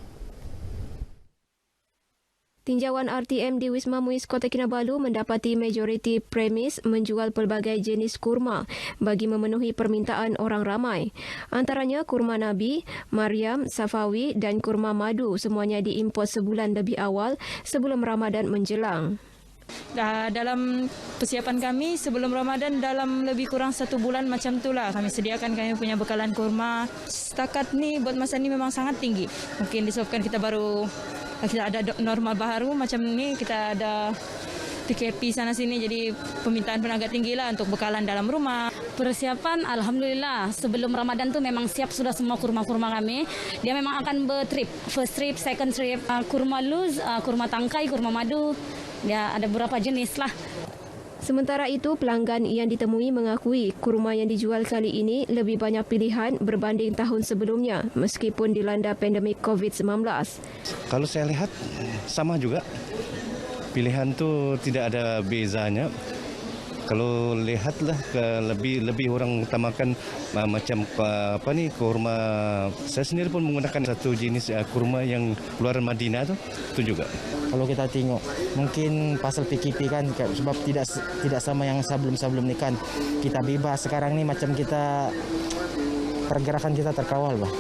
Tinjauan RTM di Wisma Muiz Kota Kinabalu mendapati majoriti premis menjual pelbagai jenis kurma bagi memenuhi permintaan orang ramai. Antaranya kurma Nabi, Maryam, Safawi dan kurma madu semuanya diimport sebulan lebih awal sebelum Ramadan menjelang. Dalam persiapan kami sebelum Ramadan dalam lebih kurang 1 bulan macam itulah kami sediakan kami punya bekalan kurma. Setakat ni buat masa ni memang sangat tinggi. Mungkin disebabkan kita ada normal baru macam ni, kita ada PKP sana sini, jadi permintaan pun agak tinggi lah untuk bekalan dalam rumah. Persiapan Alhamdulillah sebelum Ramadan tu memang siap sudah semua kurma-kurma kami. Dia memang akan bertrip, first trip, second trip, kurma loose, kurma tangkai, kurma madu. Dia ada beberapa jenis lah. Sementara itu, pelanggan yang ditemui mengakui kurma yang dijual kali ini lebih banyak pilihan berbanding tahun sebelumnya meskipun dilanda pandemik COVID-19. Kalau saya lihat sama juga. Pilihan tu tidak ada bezanya. Kalau lihatlah lebih orang utamakan macam kurma. Saya sendiri pun menggunakan satu jenis kurma yang keluaran Madinah tu juga. Kalau kita tengok mungkin pasal PKP kan sebab tidak sama yang sebelum ni kan. Kita bebas sekarang ni macam kita pergerakan kita terkawal bah.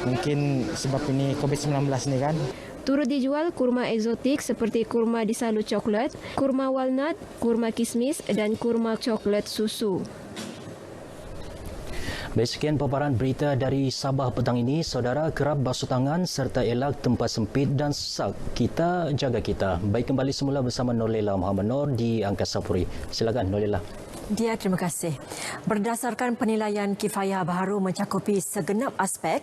Mungkin sebab ini COVID-19 ni kan. Turut dijual kurma eksotik seperti kurma disalu coklat, kurma walnut, kurma kismis dan kurma coklat susu. Baik, sekian paparan berita dari Sabah petang ini. Saudara, kerap basuh tangan serta elak tempat sempit dan sesak. Kita jaga kita. Baik, kembali semula bersama Nolela Muhammad Noor di Angkasa Puri. Silakan Nolela. Dia, terima kasih. Berdasarkan penilaian kifayah baharu mencakupi segenap aspek,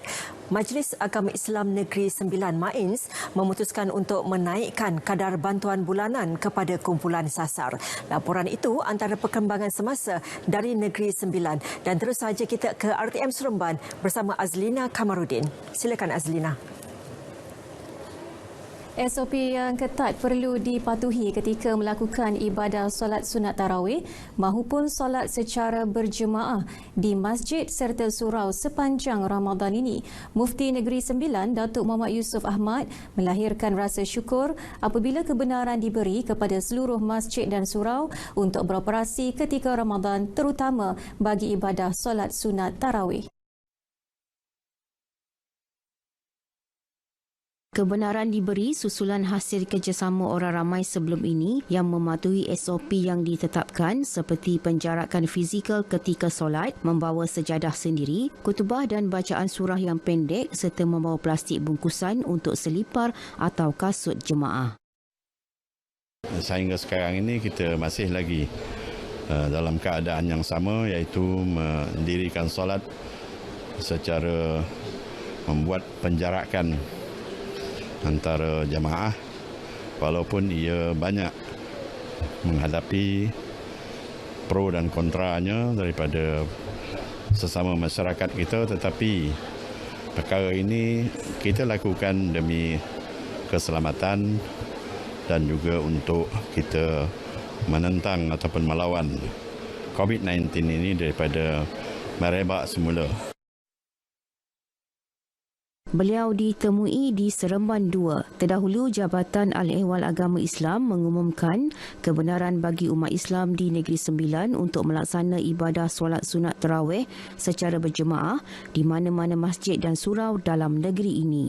Majlis Agama Islam Negeri Sembilan Mains memutuskan untuk menaikkan kadar bantuan bulanan kepada kumpulan sasar. Laporan itu antara perkembangan semasa dari Negeri Sembilan. Dan terus saja kita ke RTM Seremban bersama Azlina Kamarudin. Silakan Azlina. SOP yang ketat perlu dipatuhi ketika melakukan ibadah solat sunat tarawih mahupun solat secara berjemaah di masjid serta surau sepanjang Ramadan ini. Mufti Negeri Sembilan, Datuk Muhammad Yusof Ahmad melahirkan rasa syukur apabila kebenaran diberi kepada seluruh masjid dan surau untuk beroperasi ketika Ramadan, terutama bagi ibadah solat sunat tarawih. Kebenaran diberi susulan hasil kerjasama orang ramai sebelum ini yang mematuhi SOP yang ditetapkan seperti penjarakan fizikal ketika solat, membawa sejadah sendiri, kutubah dan bacaan surah yang pendek serta membawa plastik bungkusan untuk selipar atau kasut jemaah. Sehingga sekarang ini kita masih lagi dalam keadaan yang sama, iaitu mendirikan solat secara membuat penjarakan antara jemaah, walaupun ia banyak menghadapi pro dan kontranya daripada sesama masyarakat kita, tetapi perkara ini kita lakukan demi keselamatan dan juga untuk kita menentang ataupun melawan COVID-19 ini daripada merebak semula. Beliau ditemui di Seremban 2. Terdahulu, Jabatan Al-Ehwal Agama Islam mengumumkan kebenaran bagi umat Islam di Negeri Sembilan untuk melaksana ibadah solat sunat tarawih secara berjemaah di mana-mana masjid dan surau dalam negeri ini.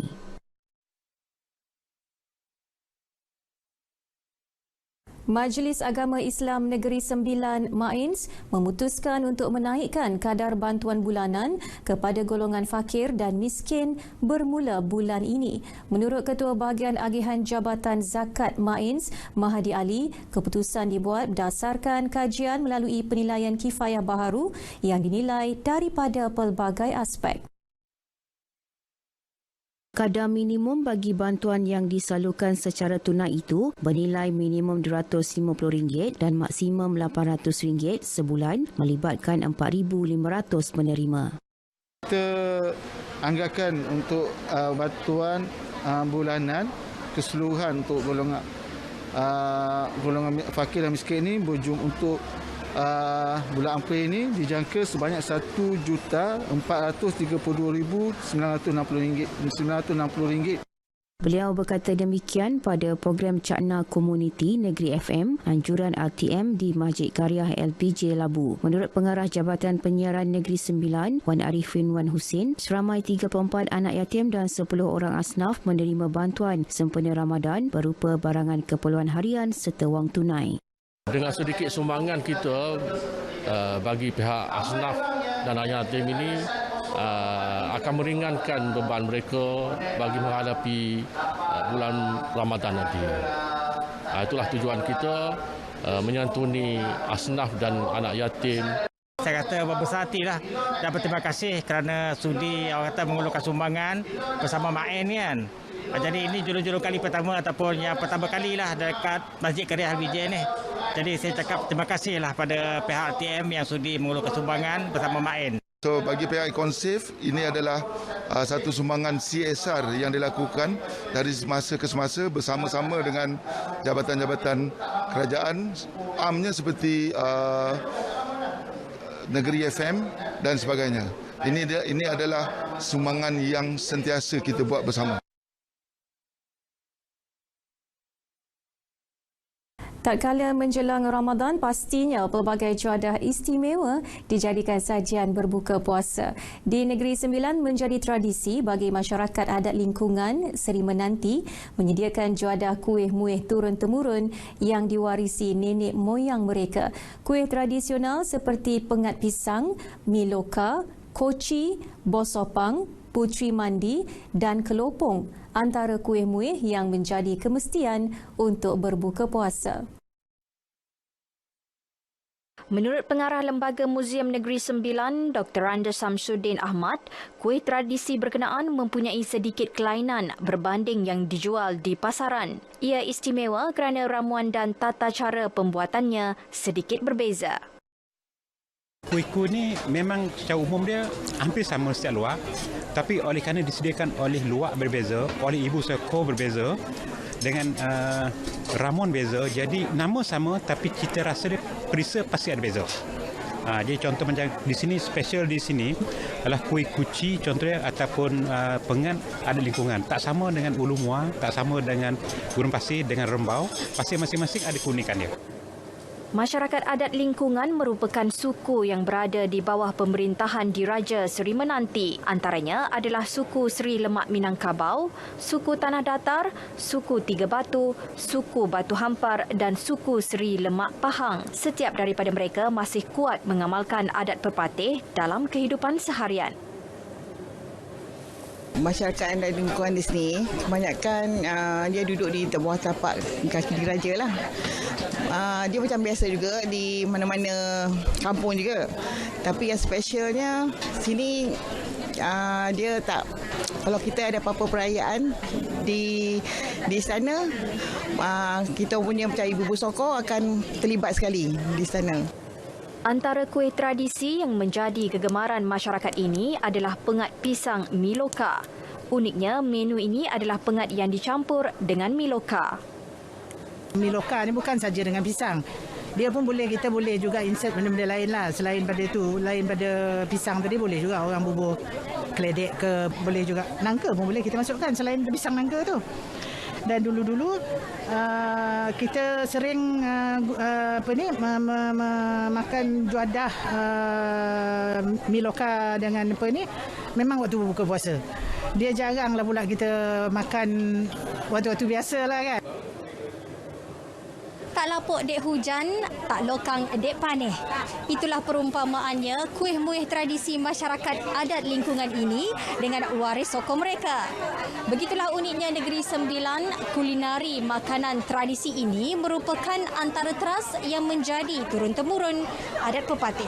Majlis Agama Islam Negeri Sembilan Mains memutuskan untuk menaikkan kadar bantuan bulanan kepada golongan fakir dan miskin bermula bulan ini. Menurut Ketua Bahagian Agihan Jabatan Zakat Mains, Mahdi Ali, keputusan dibuat berdasarkan kajian melalui penilaian kifayah baharu yang dinilai daripada pelbagai aspek. Kadar minimum bagi bantuan yang disalurkan secara tunai itu bernilai minimum RM250 dan maksimum RM800 sebulan, melibatkan 4,500 penerima. Kita anggarkan untuk bantuan bulanan keseluruhan untuk golongan fakir dan miskin ini untuk bulan April ini dijangka sebanyak RM1,432,960. Beliau berkata demikian pada program Cakna Komuniti Negeri FM, anjuran RTM di Masjid Karyah LPJ Labu. Menurut Pengarah Jabatan Penyiaran Negeri Sembilan, Wan Arifin Wan Husin, seramai 34 anak yatim dan 10 orang asnaf menerima bantuan sempena Ramadan berupa barangan keperluan harian serta wang tunai. Dengan sedikit sumbangan kita bagi pihak asnaf dan anak yatim ini akan meringankan beban mereka bagi menghadapi bulan Ramadan nanti. Itulah tujuan kita, menyantuni asnaf dan anak yatim. Saya kata berbesar hatilah dan berterima kasih kerana sudi orang kata mengeluarkan sumbangan bersama Mak En ni kan. Jadi ini julung-julung kali pertama ataupun yang pertama kalilah dekat Masjid Karya Al-Wijaya ni. Jadi saya cakap terima kasihlah pada pihak RTM yang sudi mengeluarkan sumbangan bersama Mak En. So bagi pihak Econsave, ini adalah satu sumbangan CSR yang dilakukan dari semasa ke semasa bersama-sama dengan jabatan-jabatan kerajaan, amnya seperti Negeri FM dan sebagainya. Ini adalah sumbangan yang sentiasa kita buat bersama. Tak kala menjelang Ramadan, pastinya pelbagai juadah istimewa dijadikan sajian berbuka puasa. Di Negeri Sembilan menjadi tradisi bagi masyarakat adat lingkungan Seri Menanti menyediakan juadah kuih muih turun-temurun yang diwarisi nenek moyang mereka. Kuih tradisional seperti pengat pisang, miloka, koci, bosopang, putri mandi dan kelopong antara kuih muih yang menjadi kemestian untuk berbuka puasa. Menurut pengarah Lembaga Muzium Negeri Sembilan, Dr. Randa Samsudin Ahmad, kuih tradisi berkenaan mempunyai sedikit kelainan berbanding yang dijual di pasaran. Ia istimewa kerana ramuan dan tata cara pembuatannya sedikit berbeza. Kuih-kuih ni memang secara umum dia hampir sama setiap luar, tapi oleh kerana disediakan oleh luak berbeza, oleh ibu seko berbeza, dengan ramuan beza, jadi nama sama tapi cita rasa dia perisa pasti ada beza. Jadi contoh macam di sini, special di sini adalah kuih kuci contohnya ataupun pengat ada lingkungan. Tak sama dengan Ulu Muar, tak sama dengan Gurun Pasir, dengan Rembau. Pasti masing-masing ada keunikan dia. Masyarakat adat lingkungan merupakan suku yang berada di bawah pemerintahan Diraja Seri Menanti. Antaranya adalah suku Seri Lemak Minangkabau, suku Tanah Datar, suku Tiga Batu, suku Batu Hampar dan suku Seri Lemak Pahang. Setiap daripada mereka masih kuat mengamalkan adat pepatih dalam kehidupan seharian. Masyarakat adat lingkungan di sini kebanyakan dia duduk di bawah tapak kaki diraja lah. Dia macam biasa juga di mana-mana kampung juga. Tapi yang specialnya sini dia tak, kalau kita ada apa-apa perayaan di sana, kita punya macam ibu soko akan terlibat sekali di sana. Antara kuih tradisi yang menjadi kegemaran masyarakat ini adalah pengat pisang miloka. Uniknya, menu ini adalah pengat yang dicampur dengan miloka. Miloka ni bukan saja dengan pisang. Dia pun boleh, kita boleh juga insert benda-benda lain lah. Selain pada itu, lain pada pisang tadi boleh juga orang bubur keledek ke, boleh juga nangka pun boleh kita masukkan selain pisang nangka tu. Dan dulu-dulu kita sering makan juadah miloka dengan memang waktu buka puasa. Dia jaranglah pula kita makan waktu-waktu biasa lah kan. Tak lapuk dek hujan, tak lokang dek panih. Itulah perumpamaannya kuih muih tradisi masyarakat adat lingkungan ini dengan waris soko mereka. Begitulah uniknya Negeri Sembilan, kulinari makanan tradisi ini merupakan antara teras yang menjadi turun-temurun adat pepatih.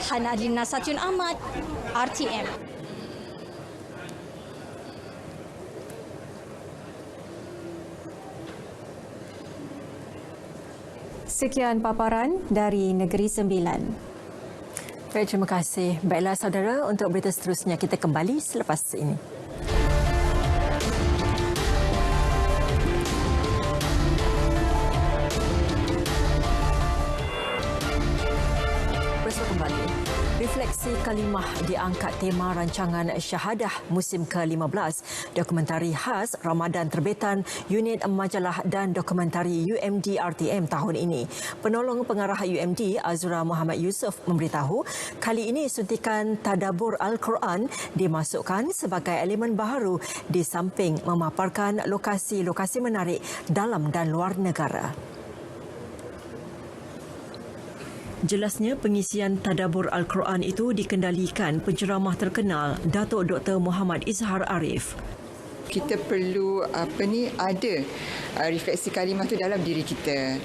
Hana Adlina Satyun Ahmad, RTM. Sekian paparan dari Negeri Sembilan. Baik, terima kasih. Baiklah saudara, untuk berita seterusnya kita kembali selepas ini. Bersama kembali. Refleksi kalimah diangkat tema rancangan Syahadah musim ke-15, dokumentari khas Ramadan terbitan Unit Majalah dan Dokumentari UMD RTM tahun ini. Penolong pengarah UMD Azura Muhammad Yusof memberitahu kali ini suntikan Tadabbur Al-Quran dimasukkan sebagai elemen baharu di samping memaparkan lokasi-lokasi menarik dalam dan luar negara. Jelasnya pengisian tadabbur Al-Quran itu dikendalikan penceramah terkenal Datuk Dr. Muhammad Izhar Arif. Kita perlu ada refleksi kalimah tu dalam diri kita.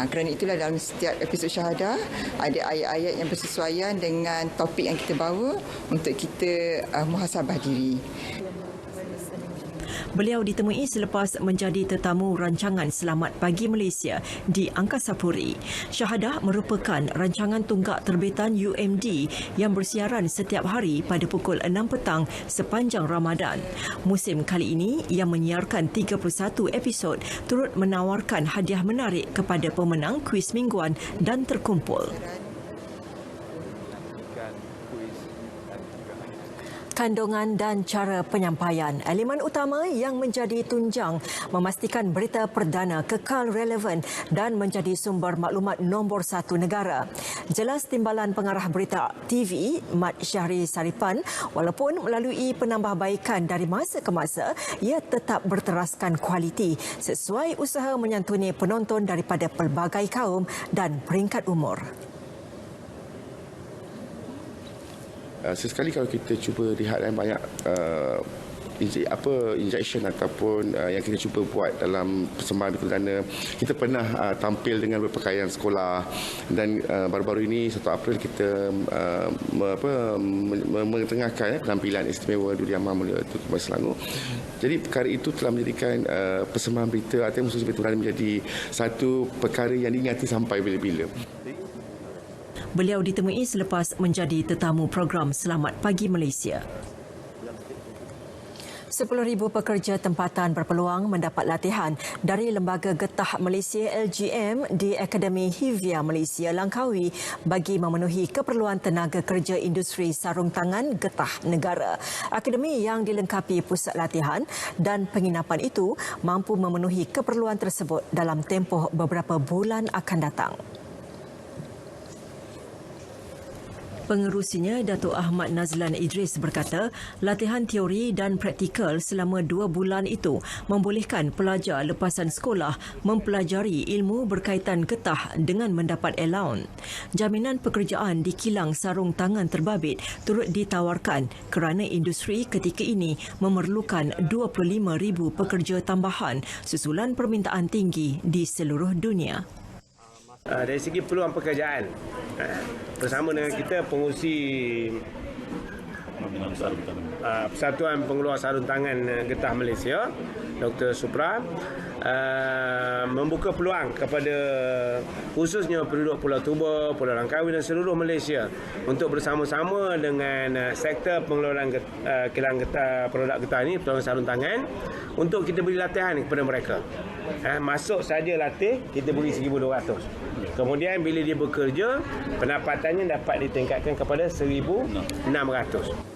Kerana itulah dalam setiap episod syahadah ada ayat-ayat yang bersesuaian dengan topik yang kita bawa untuk kita muhasabah diri. Beliau ditemui selepas menjadi tetamu rancangan Selamat Pagi Malaysia di Angkasa Puri. Syahadah merupakan rancangan tunggak terbitan UMD yang bersiaran setiap hari pada pukul 6 petang sepanjang Ramadan. Musim kali ini yang menyiarkan 31 episod turut menawarkan hadiah menarik kepada pemenang kuis mingguan dan terkumpul. Kandungan dan cara penyampaian, elemen utama yang menjadi tunjang memastikan berita perdana kekal relevan dan menjadi sumber maklumat nombor 1 negara. Jelas Timbalan Pengarah Berita TV, Mat Syahri Sarifan, walaupun melalui penambahbaikan dari masa ke masa, ia tetap berteraskan kualiti sesuai usaha menyantuni penonton daripada pelbagai kaum dan peringkat umur. Sesekali kalau kita cuba lihat banyak injection ataupun yang kita cuba buat dalam persembahan perdana, kita pernah tampil dengan berpakaian sekolah dan baru-baru ini 1 April kita mengetengahkan penampilan istimewa Duli Ammar Mulia Tunku Bahasa Selangor. Jadi perkara itu telah menjadikan persembahan berita atau musuh perdana menjadi satu perkara yang diingati sampai bila-bila. Beliau ditemui selepas menjadi tetamu program Selamat Pagi Malaysia. 10,000 pekerja tempatan berpeluang mendapat latihan dari Lembaga Getah Malaysia LGM di Akademi Hivia Malaysia Langkawi bagi memenuhi keperluan tenaga kerja industri sarung tangan getah negara. Akademi yang dilengkapi pusat latihan dan penginapan itu mampu memenuhi keperluan tersebut dalam tempoh beberapa bulan akan datang. Pengerusinya, Datuk Ahmad Nazlan Idris berkata, latihan teori dan praktikal selama 2 bulan itu membolehkan pelajar lepasan sekolah mempelajari ilmu berkaitan getah dengan mendapat allowance. Jaminan pekerjaan di kilang sarung tangan terbabit turut ditawarkan kerana industri ketika ini memerlukan 25,000 pekerja tambahan susulan permintaan tinggi di seluruh dunia. Dari segi peluang pekerjaan, bersama dengan kita pengurusi Persatuan Pengeluar Sarung Tangan Getah Malaysia, Dr. Supra, membuka peluang kepada khususnya penduduk Pulau Tuba, Pulau Langkawi dan seluruh Malaysia untuk bersama-sama dengan sektor pengeluaran kilang getah, produk getah ini, pengeluaran sarung tangan, untuk kita beri latihan kepada mereka. Masuk saja latih, kita beri 1,200. Kemudian bila dia bekerja, pendapatannya dapat ditingkatkan kepada 1,600.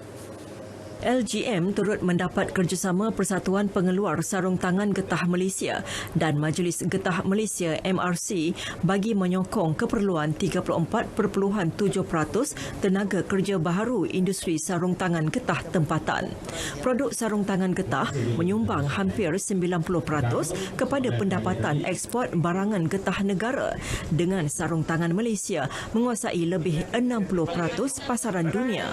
LGM turut mendapat kerjasama Persatuan Pengeluar Sarung Tangan Getah Malaysia dan Majlis Getah Malaysia MRC bagi menyokong keperluan 34.7% tenaga kerja baharu industri sarung tangan getah tempatan. Produk sarung tangan getah menyumbang hampir 90% kepada pendapatan ekspor barangan getah negara, dengan sarung tangan Malaysia menguasai lebih 60% pasaran dunia.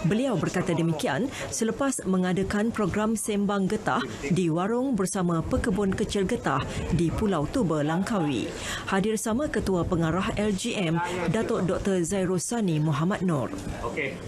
Beliau berkata demikian selepas mengadakan program sembang getah di warung bersama pekebun kecil getah di Pulau Tuba, Langkawi. Hadir sama Ketua Pengarah LGM, Datuk Dr. Zairosani Muhammad Nur. Okey.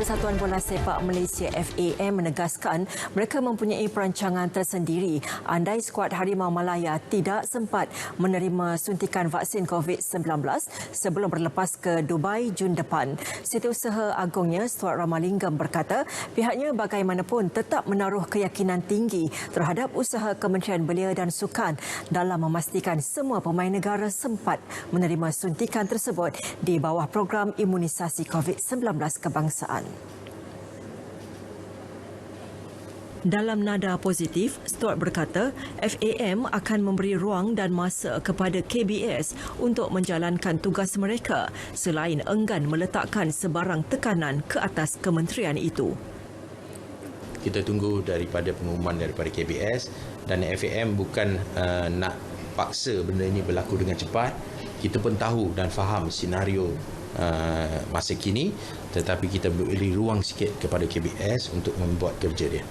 Persatuan Bola Sepak Malaysia FAM menegaskan mereka mempunyai perancangan tersendiri andai skuad Harimau Malaya tidak sempat menerima suntikan vaksin COVID-19 sebelum berlepas ke Dubai Jun depan. Setiausaha Agungnya Stuart Ramalingam berkata pihaknya bagaimanapun tetap menaruh keyakinan tinggi terhadap usaha Kementerian Belia dan Sukan dalam memastikan semua pemain negara sempat menerima suntikan tersebut di bawah program imunisasi COVID-19 kebangsaan. Dalam nada positif, Stuart berkata FAM akan memberi ruang dan masa kepada KBS untuk menjalankan tugas mereka selain enggan meletakkan sebarang tekanan ke atas kementerian itu. Kita tunggu daripada pengumuman daripada KBS dan FAM bukan nak paksa benda ini berlaku dengan cepat. Kita pun tahu dan faham senario masa kini, tetapi kita beri ruang sikit kepada KBS untuk membuat kerja dia.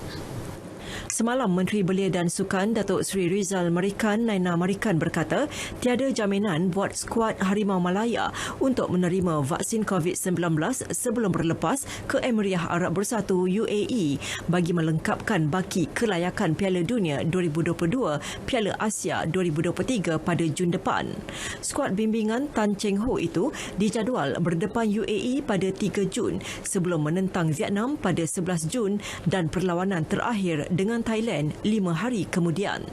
Semalam, Menteri Belia dan Sukan Datuk Seri Rizal Marikan Naina Marikan berkata tiada jaminan buat skuad Harimau Malaya untuk menerima vaksin COVID-19 sebelum berlepas ke Emiriah Arab Bersatu UAE bagi melengkapkan baki kelayakan Piala Dunia 2022 Piala Asia 2023 pada Jun depan. Skuad bimbingan Tan Cheng Ho itu dijadual berdepan UAE pada 3 Jun sebelum menentang Vietnam pada 11 Jun dan perlawanan terakhir dengan Thailand 5 hari kemudian.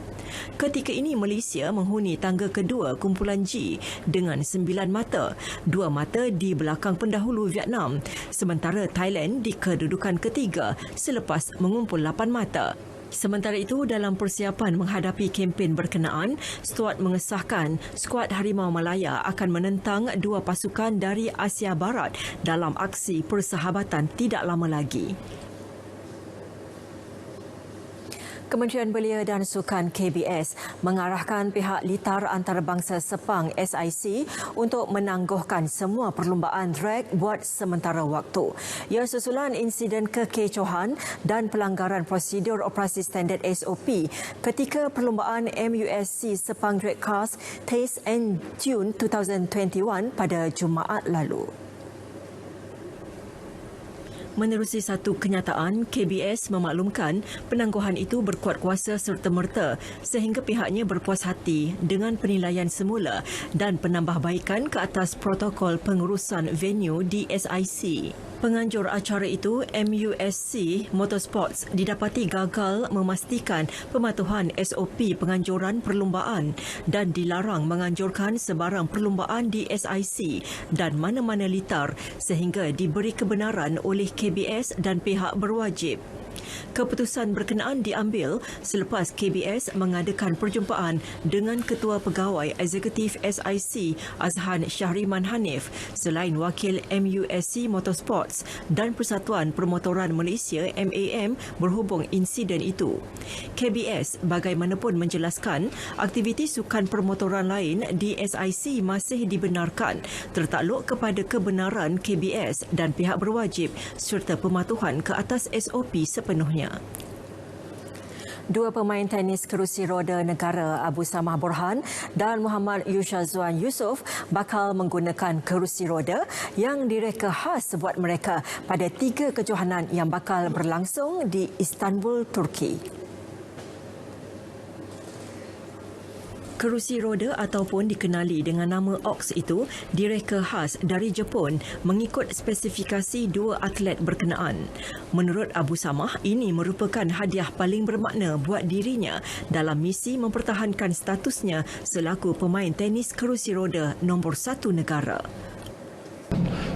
Ketika ini Malaysia menghuni tangga kedua kumpulan G dengan 9 mata, 2 mata di belakang pendahulu Vietnam, sementara Thailand di kedudukan ketiga selepas mengumpul 8 mata. Sementara itu, dalam persiapan menghadapi kempen berkenaan, Stuart mengesahkan skuad Harimau Malaya akan menentang 2 pasukan dari Asia Barat dalam aksi persahabatan tidak lama lagi. Kementerian Belia dan Sukan KBS mengarahkan pihak Litar Antarabangsa Sepang SIC untuk menangguhkan semua perlumbaan drag buat sementara waktu. Ia susulan insiden kekecohan dan pelanggaran prosedur operasi standard SOP ketika perlumbaan MUSC Sepang Drag Cars Taste and Tune 2021 pada Jumaat lalu. Menerusi satu kenyataan, KBS memaklumkan penangguhan itu berkuat kuasa serta-merta sehingga pihaknya berpuas hati dengan penilaian semula dan penambahbaikan ke atas protokol pengurusan venue di SIC. Penganjur acara itu, MUSC Motorsports, didapati gagal memastikan pematuhan SOP penganjuran perlumbaan dan dilarang menganjurkan sebarang perlumbaan di SIC dan mana-mana litar sehingga diberi kebenaran oleh KBS dan pihak berwajib. Keputusan berkenaan diambil selepas KBS mengadakan perjumpaan dengan Ketua Pegawai Eksekutif SIC Azhan Syahriman Hanif selain wakil MUSC Motorsports dan Persatuan Permotoran Malaysia MAM berhubung insiden itu. KBS bagaimanapun menjelaskan aktiviti sukan permotoran lain di SIC masih dibenarkan tertakluk kepada kebenaran KBS dan pihak berwajib serta pematuhan ke atas SOP sepenuhnya. 2 pemain tenis kerusi roda negara Abu Samah Borhan dan Muhammad Yushazwan Yusof bakal menggunakan kerusi roda yang direka khas buat mereka pada 3 kejohanan yang bakal berlangsung di Istanbul, Turki. Kerusi roda ataupun dikenali dengan nama Ox itu direka khas dari Jepun mengikut spesifikasi 2 atlet berkenaan. Menurut Abu Samah, ini merupakan hadiah paling bermakna buat dirinya dalam misi mempertahankan statusnya selaku pemain tenis kerusi roda nombor 1 negara.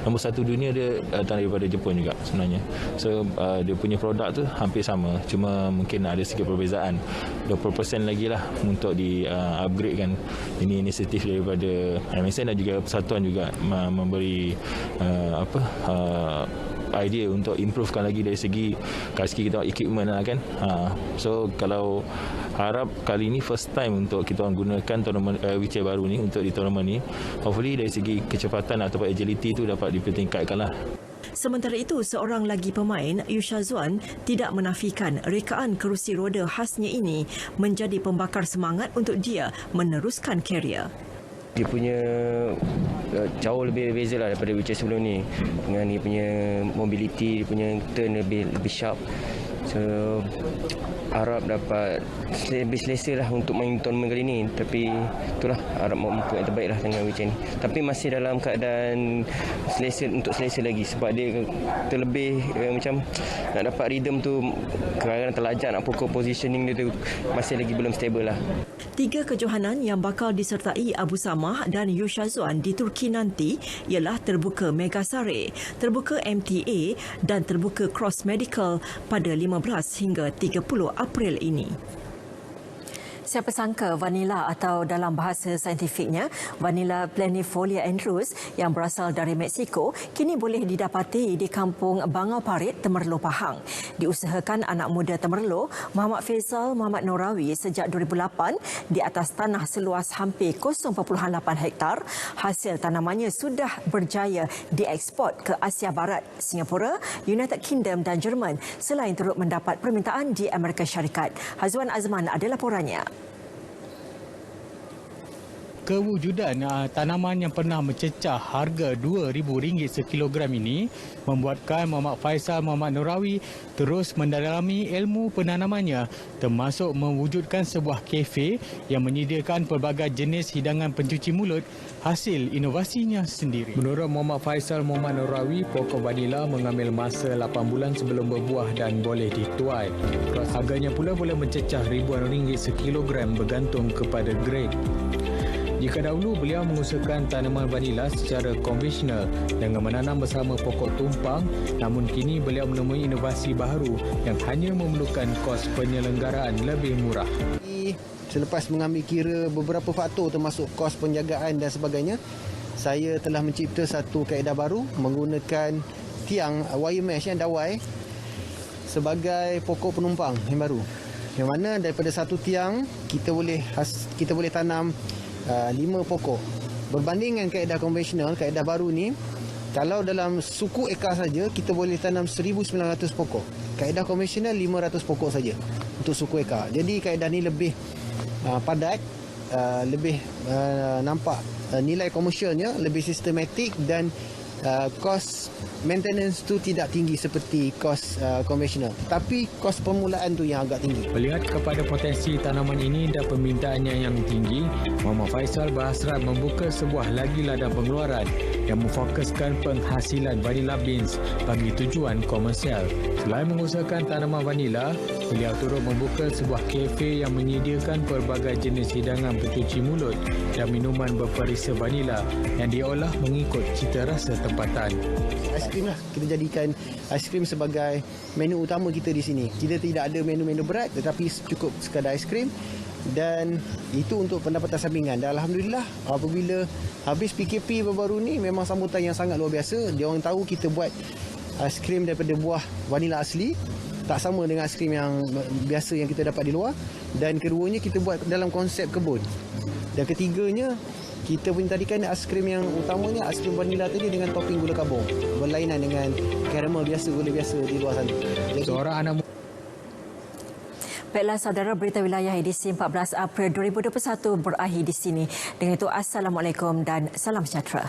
Nombor 1 dunia dia datang daripada Jepun juga sebenarnya. So dia punya produk tu hampir sama, cuma mungkin ada sikit perbezaan. 20% lagi lah untuk di upgrade kan. Ini inisiatif daripada MSN dan juga persatuan juga memberi idea untuk improvekan lagi dari segi kita equipment lah kan. So kalau harap kali ini first time untuk kita orang gunakan tournament wheelchair baru ni untuk di tournament ni, hopefully dari segi kecepatan ataupun agility tu dapat dipertingkatkan lah. Sementara itu, seorang lagi pemain, Yushazwan, tidak menafikan rekaan kerusi roda khasnya ini menjadi pembakar semangat untuk dia meneruskan karier. Dia punya jauh lebih beza lah daripada wheelchair sebelum ni. Dengan dia punya mobility, dia punya turn lebih sharp. So, harap dapat lebih selesa lah untuk main tournament kali ni. Tapi itulah, harap mampu yang terbaik lah dengan wheelchair ni. Tapi masih dalam keadaan selesa lagi sebab dia terlebih macam nak dapat rhythm tu, kadang-kadang terlajak nak pukul positioning dia tu masih lagi belum stable lah. 3 kejohanan yang bakal disertai Abu Samah dan Yushazwan di Turki nanti ialah terbuka Mega Sare, terbuka MTA dan terbuka Cross Medical pada 15 hingga 30 April ini. Siapa sangka vanila atau dalam bahasa saintifiknya Vanilla planifolia andrews yang berasal dari Mexico kini boleh didapati di kampung Bangau Parit, Temerloh, Pahang. Diusahakan anak muda Temerloh, Muhammad Faisal Muhammad Norawi sejak 2008 di atas tanah seluas hampir 0.8 hektar. Hasil tanamannya sudah berjaya diekspor ke Asia Barat, Singapura, United Kingdom dan Jerman selain turut mendapat permintaan di Amerika Syarikat. Hazwan Azman ada laporannya. Kewujudan tanaman yang pernah mencecah harga RM2,000 sekilogram ini membuatkan Muhammad Faisal Muhammad Norawi terus mendalami ilmu penanamannya, termasuk mewujudkan sebuah kafe yang menyediakan pelbagai jenis hidangan pencuci mulut hasil inovasinya sendiri. Menurut Muhammad Faisal Muhammad Norawi, pokok vanila mengambil masa 8 bulan sebelum berbuah dan boleh dituai. Harganya pula boleh mencecah ribuan ringgit sekilogram bergantung kepada grade. Jika dahulu beliau mengusahakan tanaman vanila secara konvensional dengan menanam bersama pokok tumpang, namun kini beliau menemui inovasi baru yang hanya memerlukan kos penyelenggaraan lebih murah. Selepas mengambil kira beberapa faktor termasuk kos penjagaan dan sebagainya, saya telah mencipta satu kaedah baru menggunakan tiang wire mesh yang dawai sebagai pokok penumpang yang baru. Yang mana daripada satu tiang kita boleh tanam 5 pokok. Berbanding dengan kaedah konvensional, kaedah baru ni, kalau dalam suku ekar saja kita boleh tanam 1,900 pokok. Kaedah konvensional 500 pokok saja untuk suku ekar. Jadi kaedah ni lebih padat, lebih nampak nilai komersialnya, lebih sistematik dan kos maintenance tu tidak tinggi seperti kos konvensional. Tapi kos permulaan tu yang agak tinggi. Melihat kepada potensi tanaman ini dan permintaannya yang tinggi, Muhammad Faisal berhasrat membuka sebuah lagi ladang pengeluaran yang memfokuskan penghasilan vanilla beans bagi tujuan komersial. Selain mengusahakan tanaman vanila, beliau turut membuka sebuah kafe yang menyediakan pelbagai jenis hidangan pencuci mulut dan minuman berperisa vanila yang diolah mengikut cita rasa tempatan. Aiskrim lah. Kita jadikan aiskrim sebagai menu utama kita di sini. Kita tidak ada menu-menu berat tetapi cukup sekadar aiskrim dan itu untuk pendapatan sampingan. Dan Alhamdulillah apabila habis PKP baru-baru ni memang sambutan yang sangat luar biasa. Dia orang tahu kita buat aiskrim daripada buah vanila asli, tak sama dengan aiskrim yang biasa yang kita dapat di luar. Dan keduanya kita buat dalam konsep kebun. Dan ketiganya kita pun tadikan aiskrim yang utamanya aiskrim vanila tadi dengan topping gula kabung. Berlainan dengan karamel biasa, gula biasa di luar sana. Jadi, seorang anak Baiklah saudara, berita wilayah edisi 14 April 2021 berakhir di sini. Dengan itu, Assalamualaikum dan salam sejahtera.